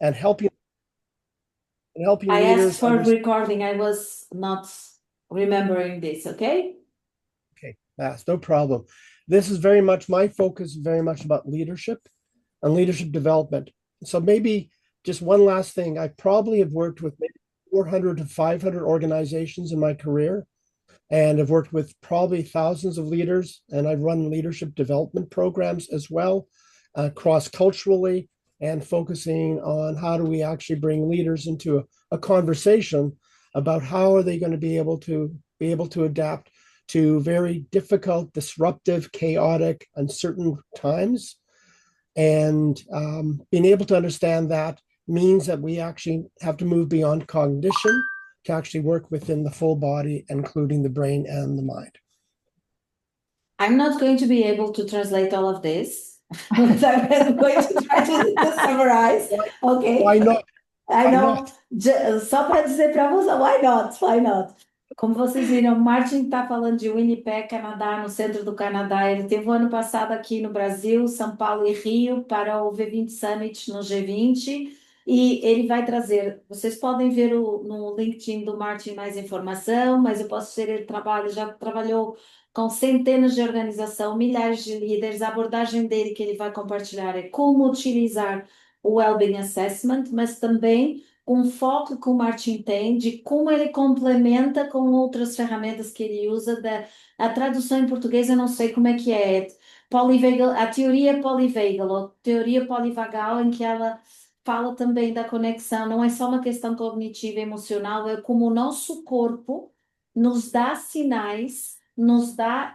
and helping I asked leaders for understand. recording. I was not remembering this, okay? Okay, that's no problem. This is very much my focus, very much about leadership and leadership development. So maybe just one last thing. I probably have worked with maybe 400 to 500 organizations in my career, and I've worked with probably thousands of leaders, and I've run leadership development programs as well, cross-culturally, and focusing on how do we actually bring leaders into a conversation about how are they going to be able to adapt to very difficult, disruptive, chaotic, uncertain times. And being able to understand that means that we actually have to move beyond cognition to actually work within the full body, including the brain and the mind. I'm not going to be able to translate all of this, but I'm going to try to summarize, Why, okay? why not? I Why know, not? só para dizer para você, why not? Why not? Como vocês viram, Martin está falando de Winnipeg, Canadá, no centro do Canadá. Ele teve o ano passado aqui no Brasil, São Paulo e Rio, para o V20 Summit no G20. E ele vai trazer, vocês podem ver no LinkedIn do Martin mais informação, mas eu posso dizer, ele já trabalhou com centenas de organizações, milhares de líderes. A abordagem dele que ele vai compartilhar é como utilizar o Wellbeing Assessment, mas também com o foco que o Martin tem de como ele complementa com outras ferramentas que ele usa. A tradução em português eu não sei como é que é. Polyvagal, a teoria polyvagal, ou teoria polivagal, em que ela fala também da conexão, não é só uma questão cognitiva e emocional, é como o nosso corpo nos dá sinais, nos dá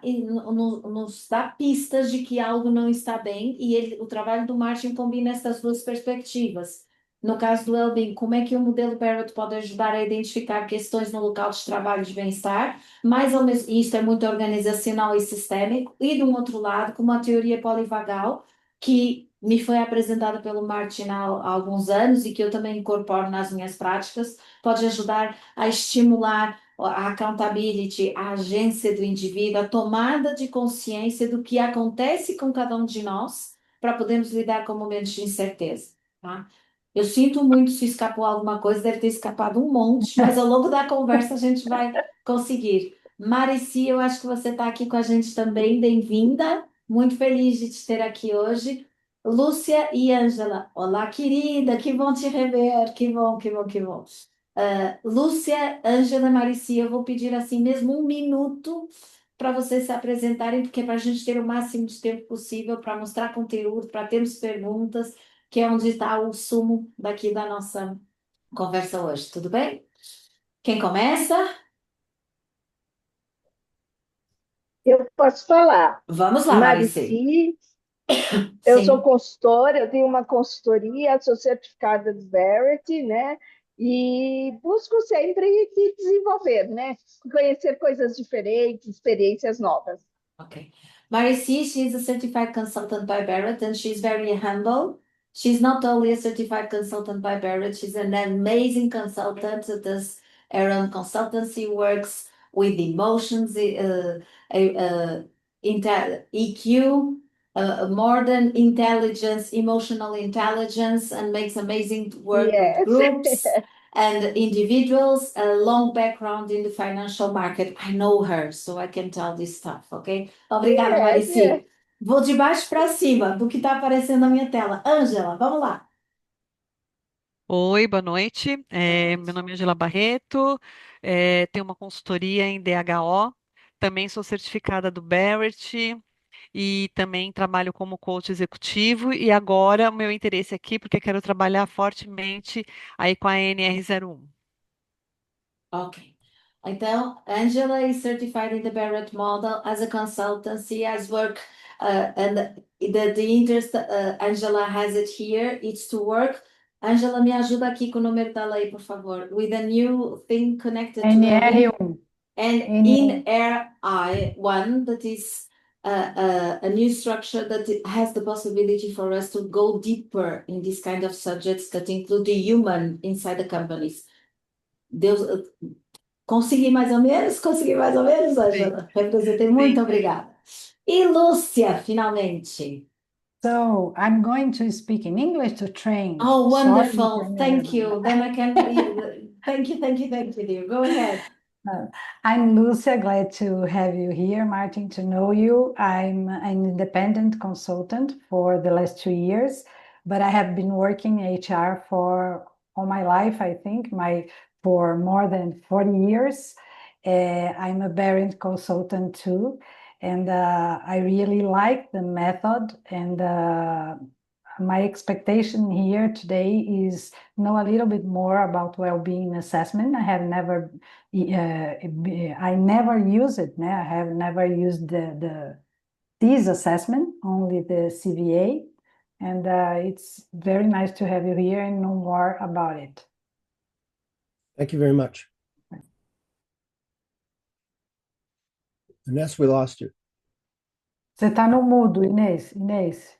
pistas de que algo não está bem, e o trabalho do Martin combina essas duas perspectivas. No caso do well-being, como é que o modelo Barrett pode ajudar a identificar questões no local de trabalho de bem-estar, mas ao mesmo, isto é muito organizacional e sistémico, e de um outro lado, como a teoria polivagal, que me foi apresentada pelo Martin há alguns anos e que eu também incorporo nas minhas práticas, pode ajudar a estimular a accountability, a agência do indivíduo, a tomada de consciência do que acontece com cada um de nós para podermos lidar com momentos de incerteza, tá? Eu sinto muito se escapou alguma coisa, deve ter escapado um monte, mas ao longo da conversa a gente vai conseguir. Marici, eu acho que você está aqui com a gente também, bem-vinda. Muito feliz de te ter aqui hoje. Lúcia e Ângela, olá, querida, que bom te rever, que bom, que bom, que bom. Lúcia, Ângela, Marici, eu vou pedir assim mesmo um minuto para vocês se apresentarem, porque é para a gente ter o máximo de tempo possível para mostrar conteúdo, para termos perguntas, que é onde está o sumo daqui da nossa conversa hoje, tudo bem? Quem começa? Eu posso falar. Vamos lá, Marici. Marici, eu sou Sim. consultora, eu tenho uma consultoria, sou certificada do Barrett, né? E busco sempre me desenvolver, né? Conhecer coisas diferentes, experiências novas. Okay. Marici, she's a certified consultant by Barrett and she's very humble. She's not only a certified consultant by Barrett, she's an amazing consultant that does her own consultancy, works with emotions, EQ, modern intelligence, emotional intelligence, and makes amazing work with Yes. groups and individuals, a long background in the financial market. I know her, so I can tell this stuff, ok? Obrigada, Yes, yes. Marici. Vou de baixo para cima do que está aparecendo na minha tela. Ângela, vamos lá. Oi, boa noite. Boa Meu noite. nome é Angela Barreto, tenho uma consultoria em DHO, também sou certificada do Barrett e também trabalho como coach executivo. E agora o meu interesse aqui, porque eu quero trabalhar fortemente aí com a NR01. Ok. Então, Angela is certified in the Barrett model as a consultancy, as work, and the interest Angela has it here, it's to work. Angela, me ajuda aqui com o número da lei, por favor. With a new thing connected to well-being. NR1. And in RI1, that is a new structure that has the possibility for us to go deeper in this kind of subjects that include the human inside the companies. Deus, consegui mais ou menos? Consegui mais ou menos, Sim, Angela? Representei, muito sim. obrigada. E Lúcia, finalmente. So I'm going to speak in English to train. Oh, Sorry, wonderful. Thank Daniela. you. Then I can, thank you, dear. Go ahead. I'm Lucia, glad to have you here, Martin, to know you. I'm an independent consultant for the last 2 years, but I have been working in HR for all my life, I think, for more than 40 years. I'm a parent consultant too, and I really like the method, and my expectation here today is know a little bit more about well-being assessment. I never use it. I have never used this assessment, only the CVA, and it's very nice to have you here and know more about it. Thank you very much. Ines, we lost you. Você está no mudo, Inês. Inês.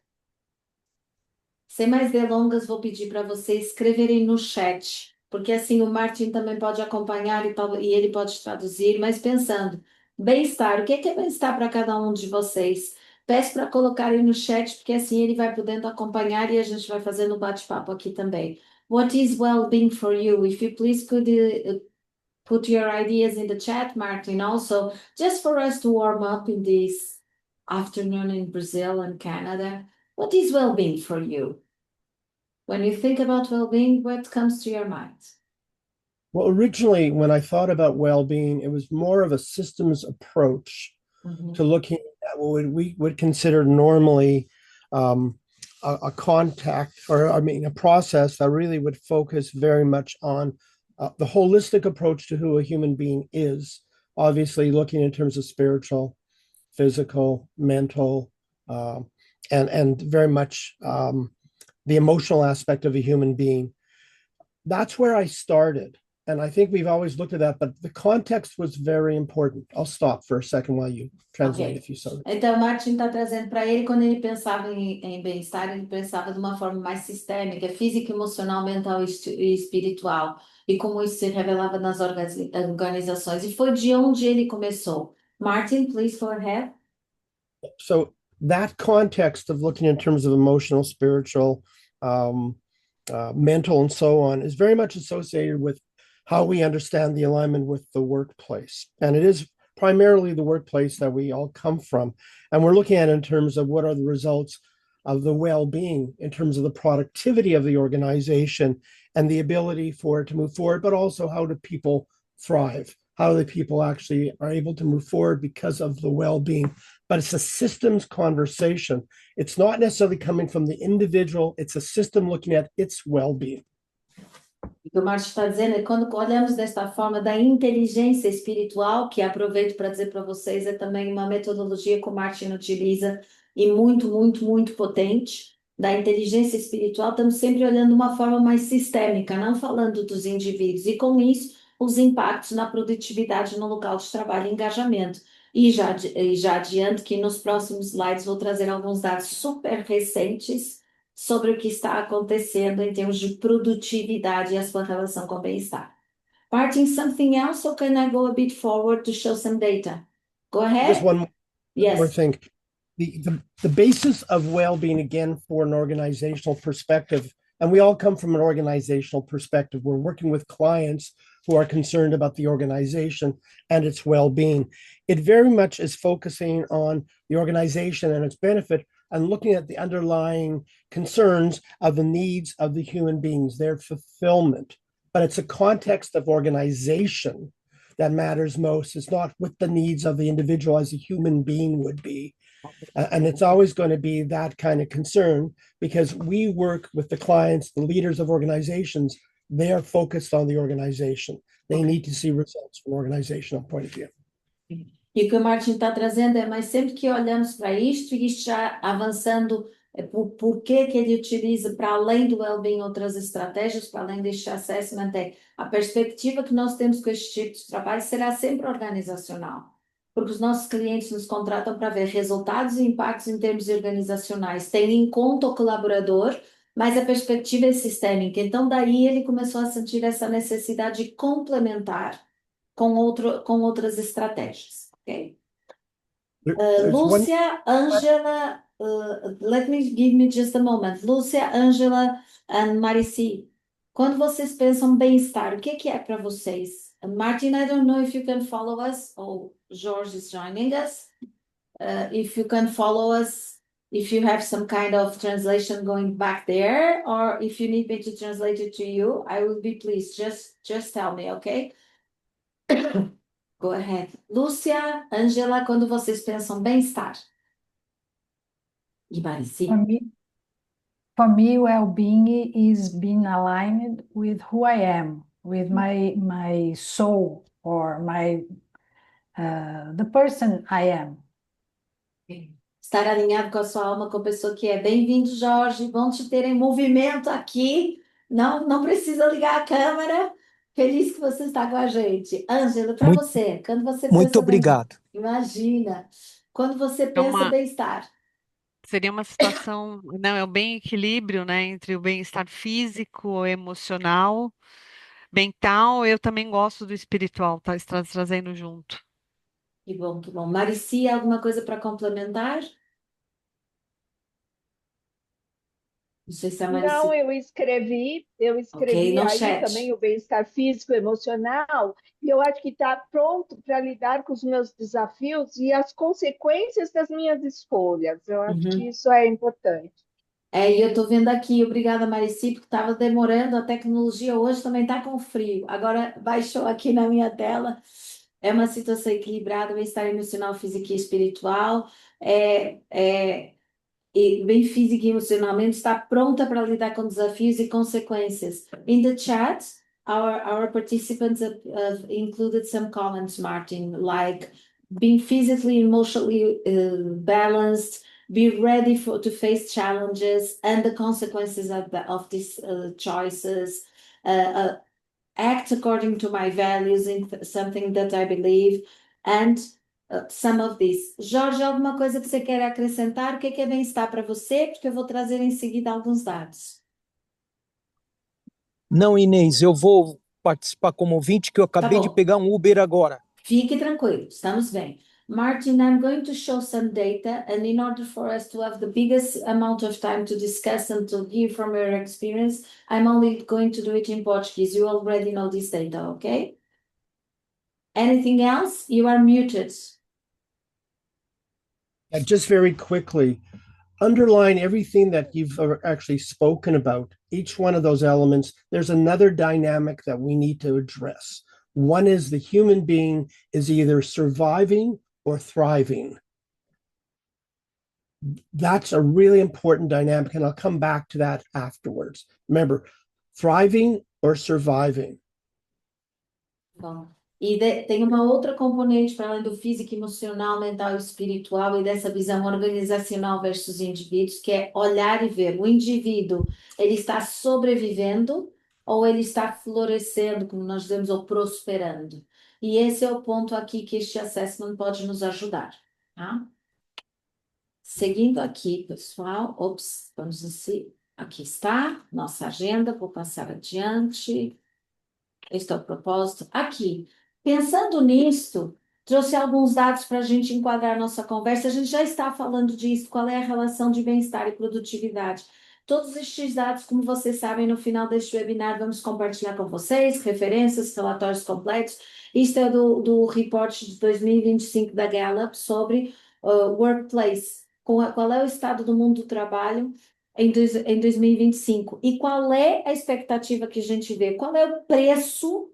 Sem mais delongas, vou pedir para vocês escreverem no chat, porque assim o Martin também pode acompanhar e ele pode traduzir, mas pensando, bem-estar, o que é bem-estar para cada um de vocês? Peço para colocarem no chat, porque assim ele vai podendo acompanhar e a gente vai fazendo bate-papo aqui também. What is well-being for you? If you please could put your ideas in the chat, Martin, also, just for us to warm up in this afternoon in Brazil and Canada. What is well-being for you? When you think about well-being, what comes to your mind? Well, originally, when I thought about well-being, it was more of a systems approach to looking at what we would consider normally a contact, or I mean, a process that really would focus very much on the holistic approach to who a human being is. Obviously, looking in terms of spiritual, physical, mental, and very much the emotional aspect of a human being. That's where I started. And I think we've always looked at that, but the context was very important. I'll stop for a second while you translate, if you so. Então, Martin está trazendo para ele, quando ele pensava em bem-estar, ele pensava de uma forma mais sistêmica, física, emocional, mental e espiritual, e como isso se revelava nas organizações. E foi de onde ele começou. Martin, please go ahead. So that context of looking in terms of emotional, spiritual, mental, and so on is very much associated with how we understand the alignment with the workplace. And it is primarily the workplace that we all come from. And we're looking at it in terms of what are the results of the well-being in terms of the productivity of the organization and the ability for it to move forward, but also how do people thrive? How do the people actually are able to move forward because of the well-being? But it's a systems conversation. It's not necessarily coming from the individual. It's a system looking at its well-being. O que o Martin está dizendo é que quando olhamos desta forma da inteligência espiritual, que aproveito para dizer para vocês, é também uma metodologia que o Martin utiliza e muito, muito, muito potente, da inteligência espiritual, estamos sempre olhando de uma forma mais sistêmica, não falando dos indivíduos, e com isso, os impactos na produtividade no local de trabalho e engajamento. E já adianto que nos próximos slides vou trazer alguns dados super recentes sobre o que está acontecendo em termos de produtividade e a sua relação com o bem-estar. Martin, something else, or can I go a bit forward to show some data? Go ahead. Just one Yes. more thing. The basis of well-being, again, for an organizational perspective, and we all come from an organizational perspective. We're working with clients who are concerned about the organization and its well-being. It very much is focusing on the organization and its benefit and looking at the underlying concerns of the needs of the human beings, their fulfillment. But it's a context of organization that matters most. It's not what the needs of the individual as a human being would be. And it's always going to be that kind of concern because we work with the clients, the leaders of organizations. They are focused on the organization. They need to see results from an organizational point of view. E o que o Martin está trazendo é, mas sempre que olhamos para isto e isto já avançando, por que ele utiliza, para além do well-being, outras estratégias, para além deste assessment, a perspectiva que nós temos com este tipo de trabalho será sempre organizacional. Porque os nossos clientes nos contratam para ver resultados e impactos em termos organizacionais, tendo em conta o colaborador, mas a perspectiva é sistêmica. Então, daí ele começou a sentir essa necessidade de complementar com outras estratégias. Okay? Lúcia, Ângela, give me just a moment. Lúcia, Ângela and Marici, quando vocês pensam bem-estar, o que é para vocês? Martin, I don't know if you can follow us. Oh, George is joining us. If you can follow us, if you have some kind of translation going back there, or if you need me to translate it to you, I will be pleased. Just tell me, okay? Go ahead. Lúcia, Ângela, quando vocês pensam bem-estar? E Marici? For me, well-being is being aligned with who I am, with my soul, or the person I am. Estar alinhado com a sua alma, com a pessoa que é. Bem-vindo, Jorge. Bom te ter em movimento aqui. Não precisa ligar a câmera. Feliz que você está com a gente. Ângela, para Muito, você, quando você muito pensa bem, obrigado. imagina. Quando você É pensa uma, bem-estar, seria uma situação, não, é um bem equilíbrio, né, entre o bem-estar físico, emocional, mental. Eu também gosto do espiritual, tá trazendo junto. que bom, que bom. Marici, alguma coisa para complementar? Não sei se a Não, Marici. eu Ok, escrevi no aí chat. também o bem-estar físico, emocional, e eu acho que está pronto para lidar com os meus desafios e as consequências das minhas escolhas. Eu acho que Uhum. isso é importante. E eu estou vendo aqui, obrigada, Marici, porque estava demorando, a tecnologia hoje também está com frio. Agora baixou aqui na minha tela. É uma situação equilibrada, bem-estar emocional, físico e espiritual. E bem física e emocionalmente está pronta para lidar com desafios e consequências. In the chat, our participants have included some comments, Martin, like being physically and emotionally balanced, be ready to face challenges and the consequences of these choices, act according to my values in something that I believe, and some of this. Jorge, alguma coisa que você quer acrescentar? O que é bem-estar para você? Porque eu vou trazer em seguida alguns dados. Não, Inês, eu vou participar como ouvinte, que eu Tá acabei de bom. pegar um Uber agora. Fique tranquilo, estamos bem. Martin, I'm going to show some data, and in order for us to have the biggest amount of time to discuss and to hear from your experience, I'm only going to do it in Portuguese. You already know this data, okay? Anything else? You are muted. Just very quickly, underline everything that you've actually spoken about, each one of those elements. There's another dynamic that we need to address. One is the human being is either surviving or thriving. That's a really important dynamic, and I'll come back to that afterwards. Remember, thriving or surviving. Bom, tem uma outra componente para além do físico, emocional, mental e espiritual e dessa visão organizacional versus indivíduos, que é olhar e ver. O indivíduo, ele está sobrevivendo ou ele está florescendo, como nós dizemos, ou prosperando. E esse é o ponto aqui que este assessment pode nos ajudar, tá? Seguindo aqui, pessoal, vamos assim, aqui está, nossa agenda, vou passar adiante. Este é o propósito. Aqui, pensando nisto, trouxe alguns dados para a gente enquadrar nossa conversa. A gente já está falando disso, qual é a relação de bem-estar e produtividade. Todos estes dados, como vocês sabem, no final deste webinar vamos compartilhar com vocês, referências, relatórios completos. Isto é do report de 2025 da Gallup sobre workplace, qual é o estado do mundo do trabalho em 2025. E qual é a expectativa que a gente vê? Qual é o preço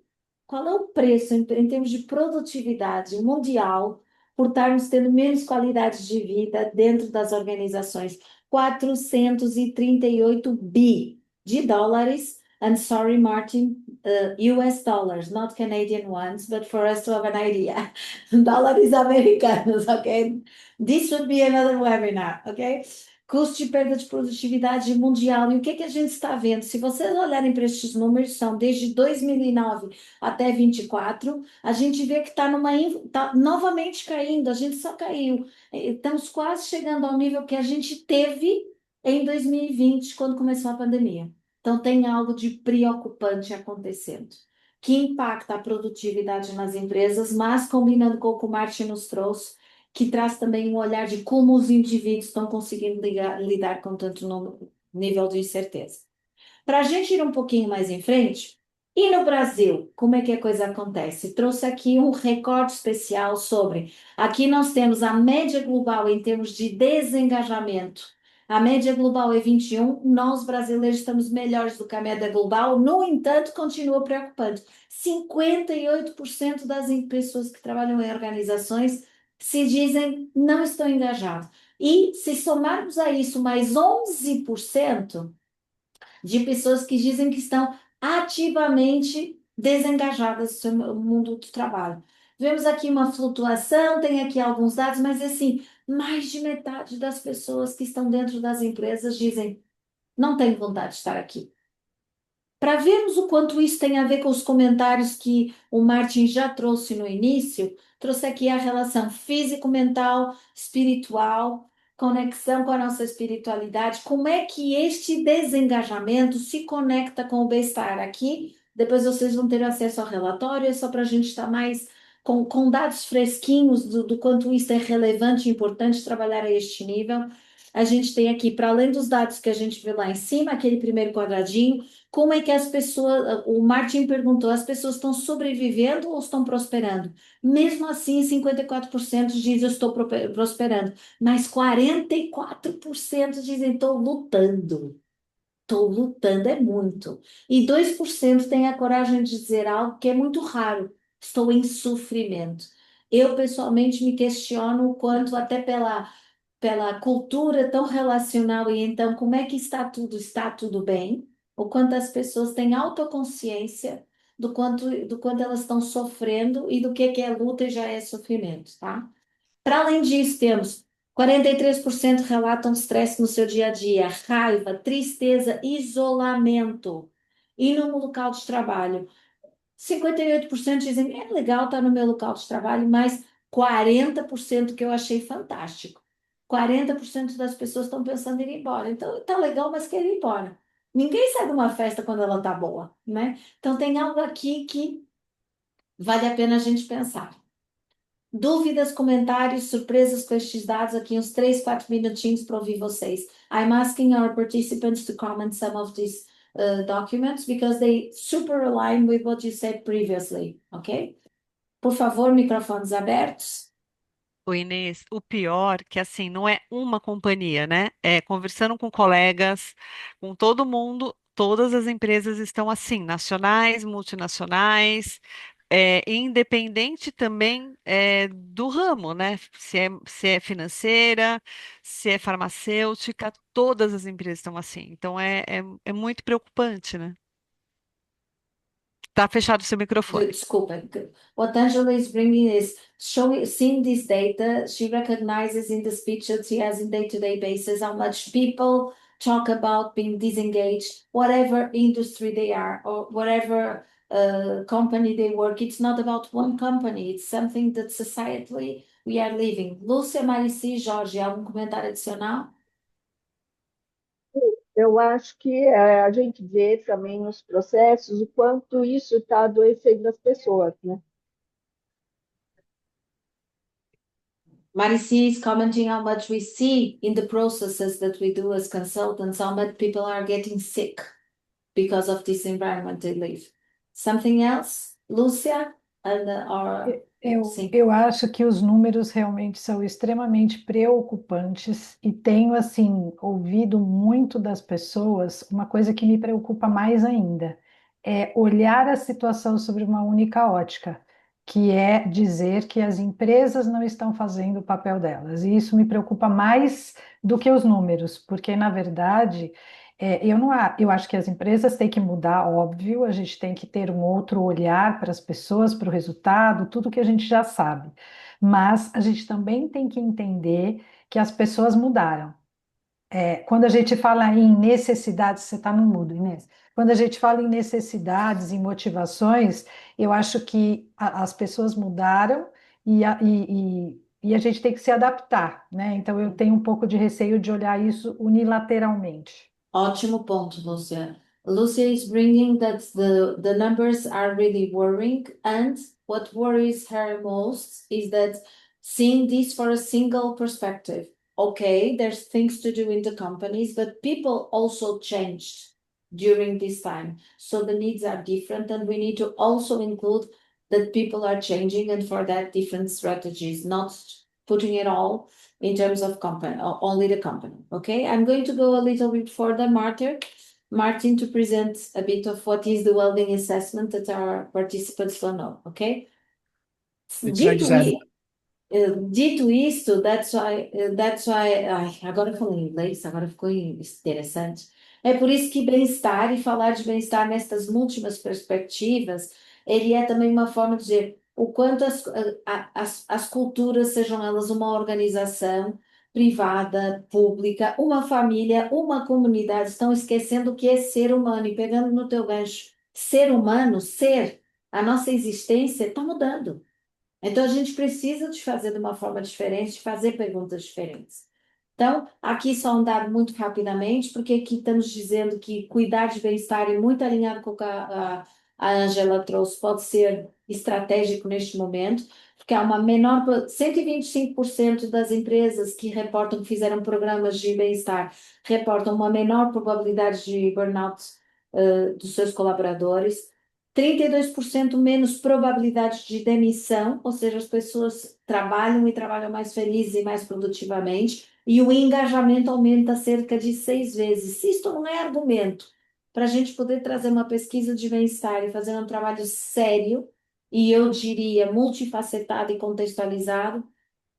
em termos de produtividade mundial por estarmos tendo menos qualidade de vida dentro das organizações? 438 bi de dólares. I'm sorry, Martin, US dollars, not Canadian ones, but for us to have an idea. Dólares americanos, ok? This would be another webinar, ok? Custo de perda de produtividade mundial. E o que a gente está vendo? Se vocês olharem para estes números, são desde 2009 até 24, a gente vê que está novamente caindo, a gente só caiu. Estamos quase chegando ao nível que a gente teve em 2020, quando começou a pandemia. Então, tem algo de preocupante acontecendo, que impacta a produtividade nas empresas, mas combinando com o que o Martin nos trouxe, que traz também um olhar de como os indivíduos estão conseguindo lidar com tanto nível de incerteza. Para a gente ir um pouquinho mais em frente, e no Brasil, como é que a coisa acontece? Trouxe aqui um recorde especial sobre. Aqui nós temos a média global em termos de desengajamento. A média global é 21, nós brasileiros estamos melhores do que a média global, no entanto, continua preocupante. 58% das pessoas que trabalham em organizações se dizem não estão engajadas. E se somarmos a isso mais 11%, de pessoas que dizem que estão ativamente desengajadas do seu mundo do trabalho. Vemos aqui uma flutuação, tem aqui alguns dados, mas assim, mais de metade das pessoas que estão dentro das empresas dizem não tenho vontade de estar aqui. Para vermos o quanto isso tem a ver com os comentários que o Martin já trouxe no início, trouxe aqui a relação físico-mental, espiritual, conexão com a nossa espiritualidade, como é que este desengajamento se conecta com o bem-estar aqui. Depois vocês vão ter acesso ao relatório, é só para a gente estar mais com dados fresquinhos do quanto isso é relevante e importante trabalhar a este nível. A gente tem aqui, para além dos dados que a gente vê lá em cima, aquele primeiro quadradinho, como é que as pessoas, o Martin perguntou, as pessoas estão sobrevivendo ou estão prosperando? Mesmo assim, 54% dizem eu estou prosperando, mas 44% dizem estou lutando. Estou lutando, é muito. E 2% têm a coragem de dizer algo que é muito raro. Estou em sofrimento. Eu, pessoalmente, me questiono o quanto, até pela cultura tão relacional, e então, como é que está tudo bem? O quanto as pessoas têm autoconsciência do quanto elas estão sofrendo e do que é luta e já é sofrimento, tá? Para além disso, temos 43% relatam estresse no seu dia a dia, raiva, tristeza, isolamento. E no local de trabalho, 58% dizem é legal estar no meu local de trabalho, mas 40% que eu achei fantástico. 40% das pessoas estão pensando em ir embora. Então, tá legal, mas quer ir embora. Ninguém sai de uma festa quando ela tá boa, né? Então, tem algo aqui que vale a pena a gente pensar. Dúvidas, comentários, surpresas com estes dados, aqui uns 3, 4 minutinhos para ouvir vocês. I'm asking our participants to comment some of these documents because they super align with what you said previously, ok? Por favor, microfones abertos. O Inês, o pior que assim, não é uma companhia, né? É conversando com colegas, com todo mundo, todas as empresas estão assim, nacionais, multinacionais, independente também do ramo, né? Se é financeira, se é farmacêutica, todas as empresas estão assim. Então é muito preocupante, né? Tá fechado o seu microfone. Desculpa. What Angela is bringing is seeing this data, she recognizes in the speech that she has in day-to-day basis how much people talk about being disengaged, whatever industry they are or whatever company they work. It's not about one company, it's something that societally we are living. Lúcia, Marici, Jorge, algum comentário adicional? Eu acho que a gente vê também nos processos o quanto isso está adoecendo as pessoas, né? Marici is commenting how much we see in the processes that we do as consultants, how much people are getting sick because of this environment they live. Something else, Lúcia? Sim. Eu acho que os números realmente são extremamente preocupantes e tenho, assim, ouvido muito das pessoas uma coisa que me preocupa mais ainda, é olhar a situação sobre uma única ótica, que é dizer que as empresas não estão fazendo o papel delas. E isso me preocupa mais do que os números, porque, na verdade, eu acho que as empresas têm que mudar, óbvio, a gente tem que ter um outro olhar para as pessoas, para o resultado, tudo que a gente já sabe. Mas a gente também tem que entender que as pessoas mudaram. Quando a gente fala em necessidades, você está no mudo, Inês. Quando a gente fala em necessidades, em motivações, eu acho que as pessoas mudaram e a gente tem que se adaptar, né? Então eu tenho um pouco de receio de olhar isso unilateralmente. Ótimo ponto, Lúcia. Lúcia is bringing that the numbers are really worrying, and what worries her most is that seeing this for a single perspective. Okay, there's things to do in the companies, but people also changed during this time. So the needs are different, and we need to also include that people are changing, and for that, different strategies, not putting it all in terms of company, only the company. Okay, I'm going to go a little bit further, Martin, to present a bit of what is the well-being assessment that our participants don't know. Okay. Can I just add? Dito isto, agora eu falei em inglês, agora ficou interessante. É por isso que bem-estar e falar de bem-estar nestas múltiplas perspectivas, ele é também uma forma de dizer o quanto as culturas, sejam elas uma organização privada, pública, uma família, uma comunidade, estão esquecendo o que é ser humano e pegando no teu gancho, ser humano, a nossa existência está mudando. Então, a gente precisa de fazer de uma forma diferente, de fazer perguntas diferentes. Então, aqui só um dado muito rapidamente, porque aqui estamos dizendo que cuidar de bem-estar, e muito alinhado com o que a Angela trouxe, pode ser estratégico neste momento, porque há uma menor, 125% das empresas que reportam que fizeram programas de bem-estar, reportam uma menor probabilidade de burnout dos seus colaboradores. 32% menos probabilidade de demissão, ou seja, as pessoas trabalham e trabalham mais felizes e mais produtivamente, e o engajamento aumenta cerca de 6 vezes. Se isto não é argumento para a gente poder trazer uma pesquisa de bem-estar e fazer um trabalho sério, e eu diria multifacetado e contextualizado,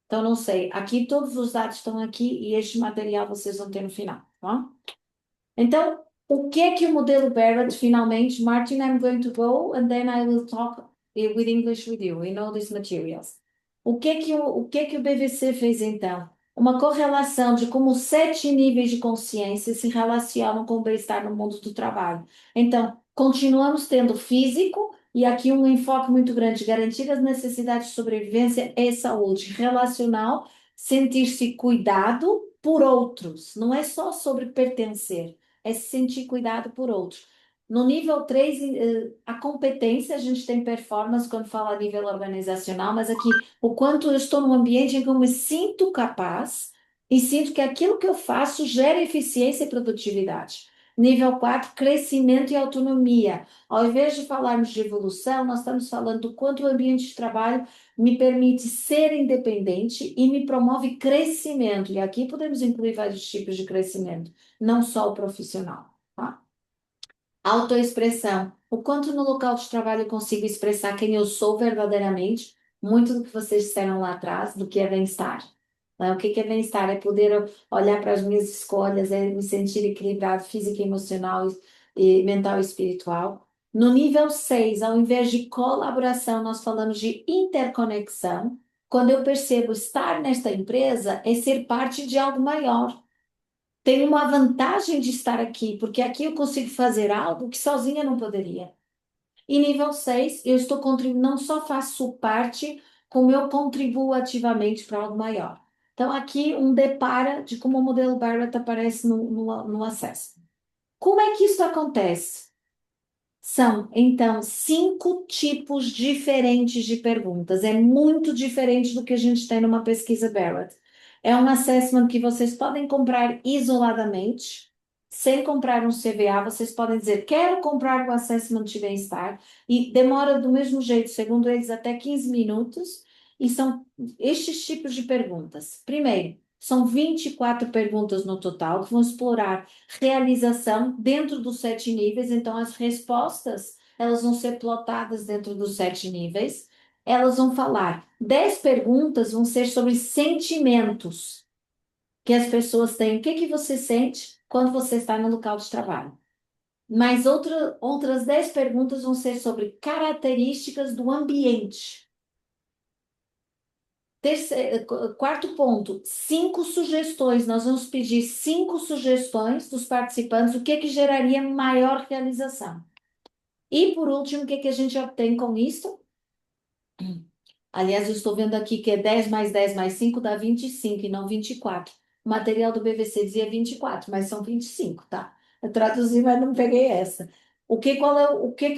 então não sei. Aqui todos os dados estão aqui e este material vocês vão ter no final, tá? Então, o que é que o modelo Barrett finalmente, Martin, I'm going to go and then I will talk with English with you in all these materials. O que é que o BVC fez então? Uma correlação de como 7 níveis de consciência se relacionam com o bem-estar no mundo do trabalho. Então, continuamos tendo físico, e aqui um enfoque muito grande, garantir as necessidades de sobrevivência e saúde relacional, sentir-se cuidado por outros, não é só sobre pertencer, é se sentir cuidado por outros. No nível 3, a competência, a gente tem performance quando fala a nível organizacional, mas aqui, o quanto eu estou num ambiente em que eu me sinto capaz e sinto que aquilo que eu faço gera eficiência e produtividade. Nível 4, crescimento e autonomia. Ao invés de falarmos de evolução, nós estamos falando do quanto o ambiente de trabalho me permite ser independente e me promove crescimento. E aqui podemos incluir vários tipos de crescimento, não só o profissional. Tá? Autoexpressão. O quanto no local de trabalho eu consigo expressar quem eu sou verdadeiramente, muito do que vocês disseram lá atrás, do que é bem-estar. O que é bem-estar? É poder olhar para as minhas escolhas, é me sentir equilibrado física, emocional, e mental e espiritual. No nível 6, ao invés de colaboração, nós falamos de interconexão. Quando eu percebo estar nesta empresa, é ser parte de algo maior. Tem uma vantagem de estar aqui, porque aqui eu consigo fazer algo que sozinha não poderia. E nível 6, eu estou contribuindo, não só faço parte, como eu contribuo ativamente para algo maior. Então, aqui um depara de como o modelo Barrett aparece no acesso. Como é que isso acontece? São, então, 5 tipos diferentes de perguntas. É muito diferente do que a gente tem numa pesquisa Barrett. É um assessment que vocês podem comprar isoladamente, sem comprar um CVA. Vocês podem dizer, quero comprar o assessment de bem-estar, e demora do mesmo jeito, segundo eles, até 15 minutos. E são estes tipos de perguntas. Primeiro, são 24 perguntas no total, que vão explorar realização dentro dos 7 níveis. Então, as respostas, elas vão ser plotadas dentro dos 7 níveis. Elas vão falar, 10 perguntas vão ser sobre sentimentos que as pessoas têm. O que você sente quando você está no local de trabalho? Mas outras 10 perguntas vão ser sobre características do ambiente. Quarto ponto, 5 sugestões. Nós vamos pedir 5 sugestões dos participantes, o que geraria maior realização. E, por último, o que a gente obtém com isso? Aliás, eu estou vendo aqui que é 10 mais 10 mais 5 dá 25 e não 24. O material do BVC dizia 24, mas são 25, tá? Eu traduzi, mas não peguei essa. O que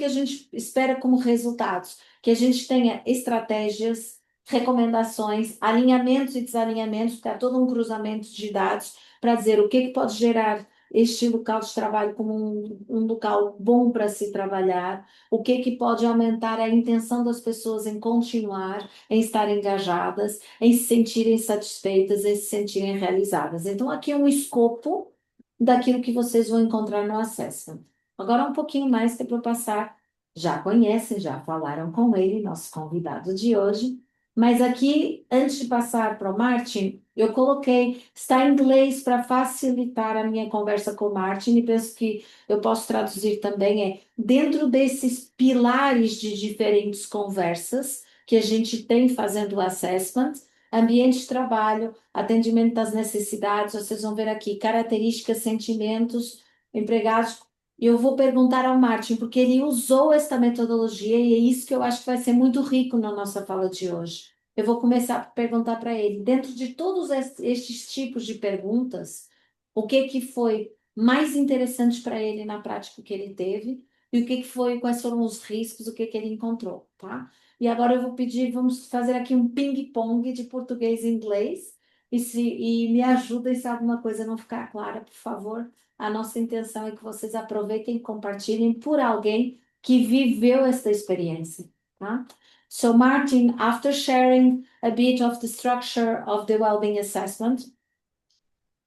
a gente espera como resultados? Que a gente tenha estratégias recomendações, alinhamentos e desalinhamentos, porque há todo um cruzamento de dados para dizer o que pode gerar este local de trabalho como um local bom para se trabalhar, o que pode aumentar a intenção das pessoas em continuar, em estar engajadas, em se sentirem satisfeitas, em se sentirem realizadas. Então, aqui é um escopo daquilo que vocês vão encontrar no assessment. Agora, um pouquinho mais que é para passar, já conhecem, já falaram com ele, nosso convidado de hoje, mas aqui, antes de passar para o Martin, eu coloquei, está em inglês para facilitar a minha conversa com o Martin, e penso que eu posso traduzir também, dentro desses pilares de diferentes conversas que a gente tem fazendo o assessment, ambiente de trabalho, atendimento das necessidades, vocês vão ver aqui, características, sentimentos, empregados. Eu vou perguntar ao Martin, porque ele usou esta metodologia e é isso que eu acho que vai ser muito rico na nossa fala de hoje. Eu vou começar a perguntar para ele, dentro de todos estes tipos de perguntas, o que foi mais interessante para ele na prática que ele teve e o que foi, quais foram os riscos, o que ele encontrou, tá? E agora eu vou pedir, vamos fazer aqui um ping-pong de português e inglês e me ajudem se alguma coisa não ficar clara, por favor. A nossa intenção é que vocês aproveitem e compartilhem por alguém que viveu esta experiência, tá? So Martin, after sharing a bit of the structure of the well-being assessment,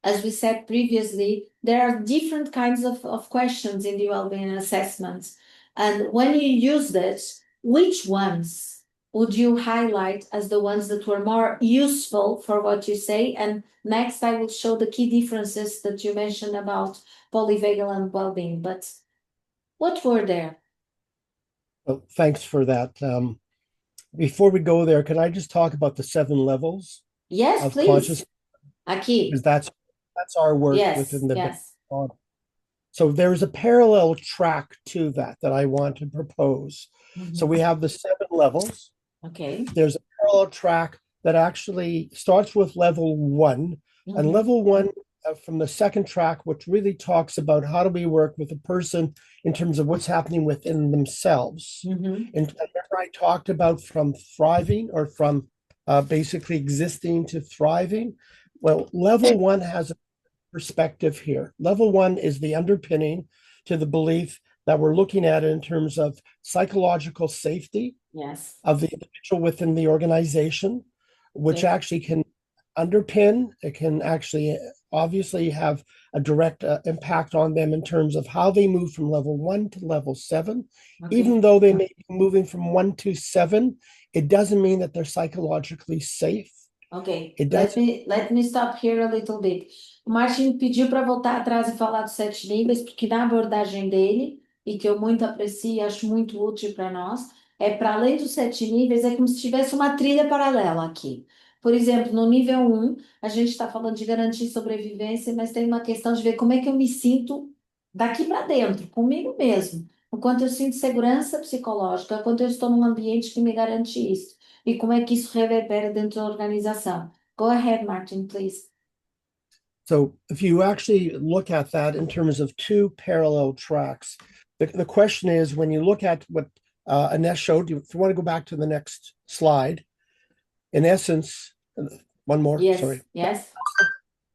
as we said previously, there are different kinds of questions in the well-being assessment. And when you use this, which ones would you highlight as the ones that were more useful for what you say? And next, I will show the key differences that you mentioned about polyvagal and well-being. But what were there? Well, thanks for that. Before we go there, can I just talk about the 7 levels Yes, of please. consciousness? Aqui. Because that's our work Yes, within the yes. model. So there's a parallel track to that I want to propose. So we have the 7 levels. Okay. There's a parallel track that actually starts with level 1, and level 1 from the second track, which really talks about how do we work with a person in terms of what's happening within themselves. And remember, I talked about from thriving or from basically existing to thriving. Well, level 1 has a perspective here. Level 1 is the underpinning to the belief that we're looking at in terms of psychological safety of the individual within the organization, which actually can underpin, it can actually obviously have a direct impact on them in terms of how they move from level 1 to level 7. Even though they may be moving from 1 to 7, it doesn't mean that they're psychologically safe. Ok, let me stop here a little bit. O Martin pediu para voltar atrás e falar dos 7 níveis, porque na abordagem dele, e que eu muito aprecio e acho muito útil para nós, para além dos 7 níveis, é como se tivesse uma trilha paralela aqui. Por exemplo, no nível 1, a gente está falando de garantir sobrevivência, mas tem uma questão de ver como é que eu me sinto daqui para dentro, comigo mesmo. O quanto eu sinto segurança psicológica, o quanto eu estou num ambiente que me garante isso. E como é que isso reverbera dentro da organização? Go ahead, Martin, please. So if you actually look at that in terms of 2 parallel tracks, the question is, when you look at what Ines showed, if you want to go back to the next slide, in essence, one more, sorry. Yes.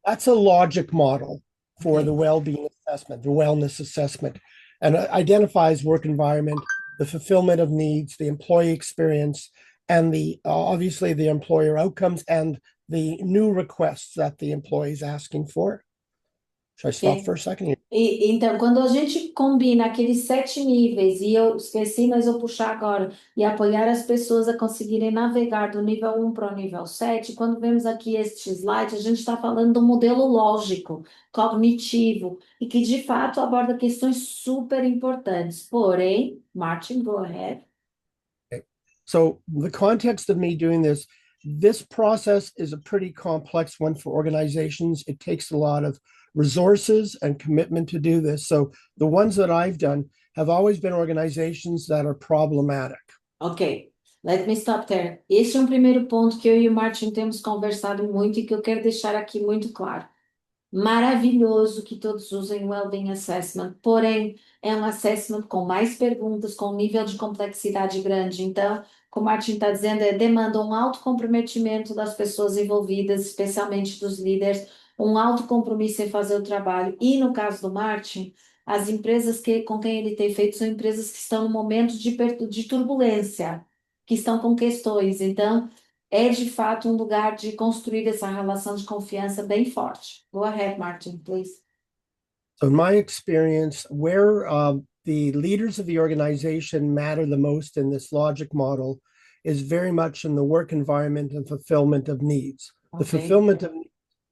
That's a logic model for the well-being assessment, the wellness assessment, and identifies work environment, the fulfillment of needs, the employee experience, and obviously the employer outcomes and the new requests that the employee is asking for. Should I stop for a second? Então, quando a gente combina aqueles 7 níveis, e eu esqueci, mas eu puxar agora, e apoiar as pessoas a conseguirem navegar do nível 1 para o nível 7, quando vemos aqui este slide, a gente está falando do modelo lógico, cognitivo, e que de fato aborda questões super importantes. Porém, Martin, go ahead. So the context of me doing this process is a pretty complex one for organizations. It takes a lot of resources and commitment to do this. So the ones that I've done have always been organizations that are problematic. Ok, let me stop there. Esse é um primeiro ponto que eu e o Martin temos conversado muito e que eu quero deixar aqui muito claro. maravilhoso que todos usem o Wellbeing Assessment, porém é um assessment com mais perguntas, com um nível de complexidade grande. Então, como a Martin está dizendo, demanda um alto comprometimento das pessoas envolvidas, especialmente dos líderes, um alto compromisso em fazer o trabalho. E no caso do Martin, as empresas com quem ele tem feito são empresas que estão no momento de turbulência, que estão com questões. Então, é de fato um lugar de construir essa relação de confiança bem forte. Go ahead, Martin, please. So, in my experience, where the leaders of the organization matter the most in this logic model is very much in the work environment and fulfillment of needs. The Okay. fulfillment of needs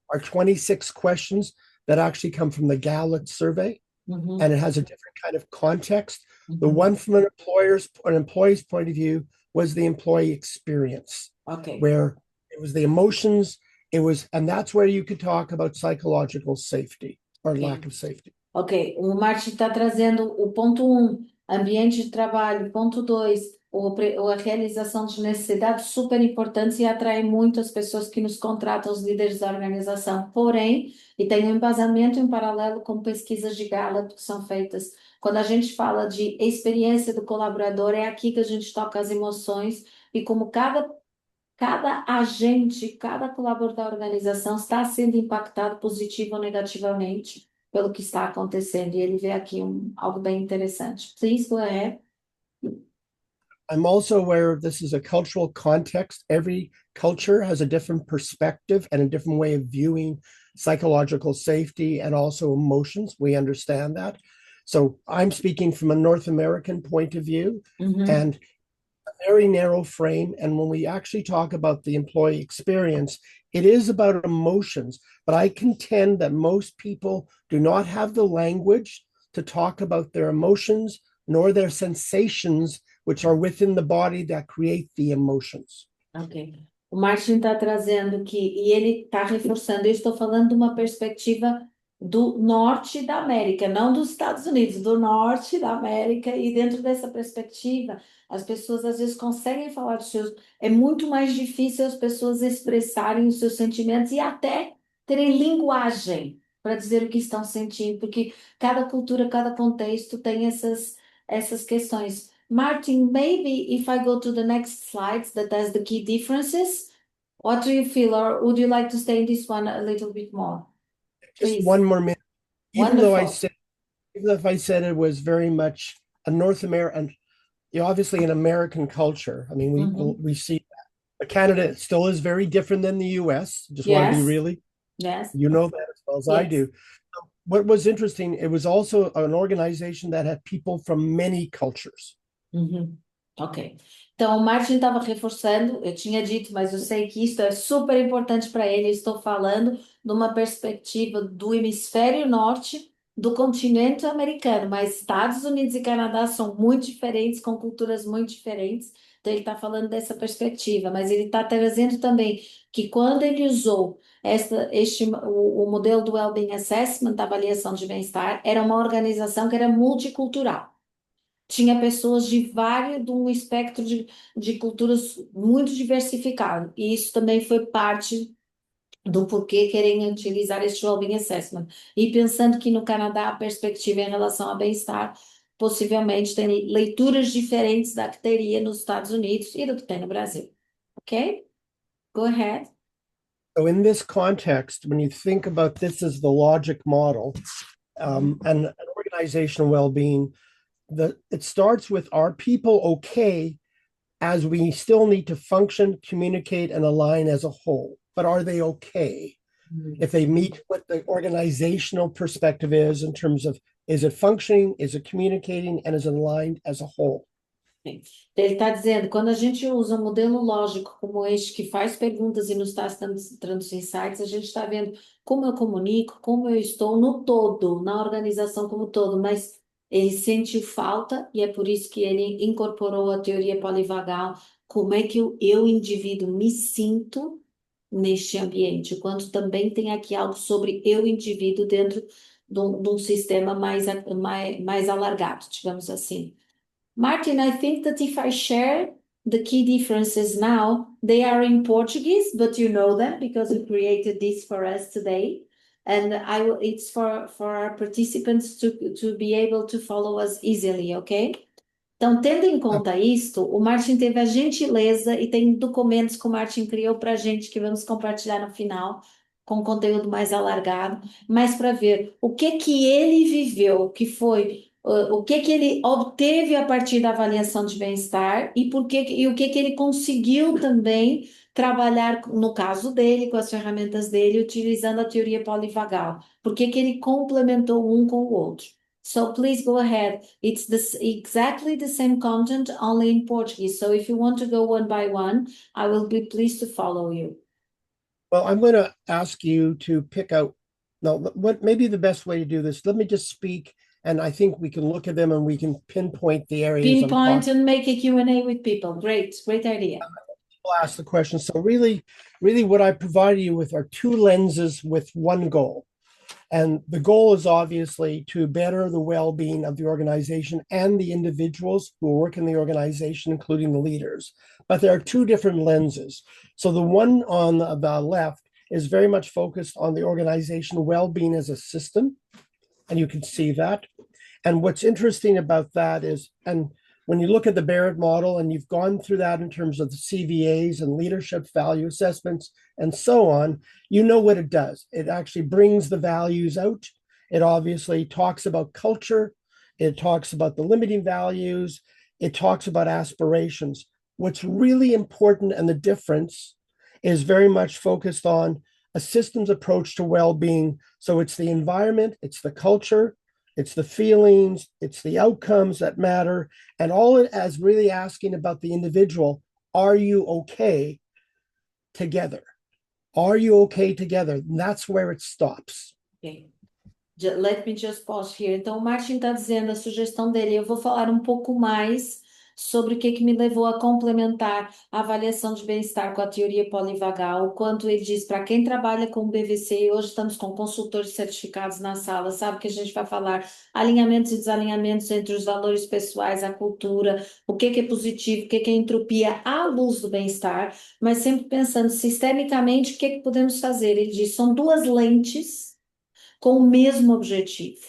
are 26 questions that actually come from the Gallup survey, Mhm, and it has a different kind of context. The mhm. one from an employee's point of view was the employee experience, Ok. where it was the emotions, and that's where you could talk about psychological safety or Ok. lack of safety. Ok, o Martin está trazendo o ponto 1, ambiente de trabalho, ponto 2, a realização de necessidades super importantes e atrai muito as pessoas que nos contratam, os líderes da organização. Porém, e tem um embasamento em paralelo com pesquisas de Gallup que são feitas. Quando a gente fala de experiência do colaborador, é aqui que a gente toca as emoções e como cada agente, cada colaborador da organização está sendo impactado positivo ou negativamente pelo que está acontecendo. E ele vê aqui algo bem interessante. Please go ahead. I'm also aware this is a cultural context. Every culture has a different perspective and a different way of viewing psychological safety and also emotions. We understand that. So I'm speaking from a North American point of view Uhum. and a very narrow frame. And when we actually talk about the employee experience, it is about emotions. But I contend that most people do not have the language to talk about their emotions nor their sensations, which are within the body that create the emotions. Ok. O Martin está trazendo que, e ele está reforçando, eu estou falando de uma perspectiva do norte da América, não dos Estados Unidos, do norte da América, e dentro dessa perspectiva, as pessoas às vezes conseguem falar dos seus. É muito mais difícil as pessoas expressarem os seus sentimentos e até terem linguagem para dizer o que estão sentindo, porque cada cultura, cada contexto tem essas questões. Martin, maybe if I go to the next slides that has the key differences, what do you feel, or would you like to stay in this one a little bit more? Just Please. one more minute. Even Wonderful. if I said it was very much a North American, obviously an American culture. I mean, we see that. But Canada still is very different than the US. Just want to be Yes. really, Yes. you know that as well as I Yes. do. What was interesting, it was also an organization that had people from many cultures. Uhum. Ok. Então, o Martin estava reforçando, eu tinha dito, mas eu sei que isso é super importante para ele. Eu estou falando de uma perspectiva do hemisfério norte do continente americano, mas Estados Unidos e Canadá são muito diferentes, com culturas muito diferentes. Então, ele está falando dessa perspectiva, mas ele está trazendo também que quando ele usou o modelo do Wellbeing Assessment, da avaliação de bem-estar, era uma organização que era multicultural. Tinha pessoas de um espectro de culturas muito diversificado. E isso também foi parte do porquê querem utilizar este Wellbeing Assessment. E pensando que no Canadá a perspectiva em relação ao bem-estar possivelmente tem leituras diferentes da que teria nos Estados Unidos e do que tem no Brasil. Ok? Go ahead. So in this context, when you think about this as the logic model and an organizational well-being, it starts with, are people okay as we still need to function, communicate, and align as a whole? But are they okay? If they meet what the organizational perspective is in terms of, is it functioning, is it communicating, and is it aligned as a whole? Ele está dizendo, quando a gente usa um modelo lógico como este, que faz perguntas e nos está dando insights, a gente está vendo como eu comunico, como eu estou no todo, na organização como todo, mas ele sentiu falta e é por isso que ele incorporou a teoria polivagal, como é que eu indivíduo, me sinto neste ambiente, quanto também tem aqui algo sobre eu, indivíduo, dentro de um sistema mais alargado, digamos assim. Martin, I think that if I share the key differences now, they are in Portuguese, but you know them because we created this for us today. and it's for our participants to be able to follow us easily, okay? Então, tendo em conta isto, o Martin teve a gentileza e tem documentos que o Martin criou para a gente que vamos compartilhar no final, com conteúdo mais alargado, mas para ver o que ele viveu, que foi o que ele obteve a partir da avaliação de bem-estar e o que ele conseguiu também trabalhar, no caso dele, com as ferramentas dele, utilizando a teoria polivagal. Por que ele complementou um com o outro. So please go ahead. It's exactly the same content, only in Portuguese. So if you want to go one by one, I will be pleased to follow you. Well, I'm going to ask you to pick out, no, what maybe the best way to do this. Let me just speak, and I think we can look at them and we can pinpoint the areas. Pinpoint and make a Q&A with people. Great idea. I'll ask the question. So really what I provided you with are two lenses with one goal. And the goal is obviously to better the well-being of the organization and the individuals who work in the organization, including the leaders. But there are two different lenses. So the one on the left is very much focused on the organizational well-being as a system. And you can see that. And what's interesting about that is, and when you look at the Barrett model and you've gone through that in terms of the CVAs and leadership value assessments and so on, you know what it does. It actually brings the values out. It obviously talks about culture. It talks about the limiting values. It talks about aspirations. What's really important and the difference is very much focused on a systems approach to well-being. So it's the environment, it's the culture, it's the feelings, it's the outcomes that matter, and all it as really asking about the individual, are you okay together? Are you okay together? And that's where it stops. Okay. Let me just pause here. Então, o Martin está dizendo a sugestão dele. Eu vou falar um pouco mais sobre o que me levou a complementar a avaliação de bem-estar com a teoria polivagal, o quanto ele diz para quem trabalha com o BVC, e hoje estamos com consultores certificados na sala, sabe que a gente vai falar alinhamentos e desalinhamentos entre os valores pessoais, a cultura, o que é positivo, o que é entropia à luz do bem-estar, mas sempre pensando sistemicamente o que podemos fazer. Ele diz, são duas lentes com o mesmo objetivo.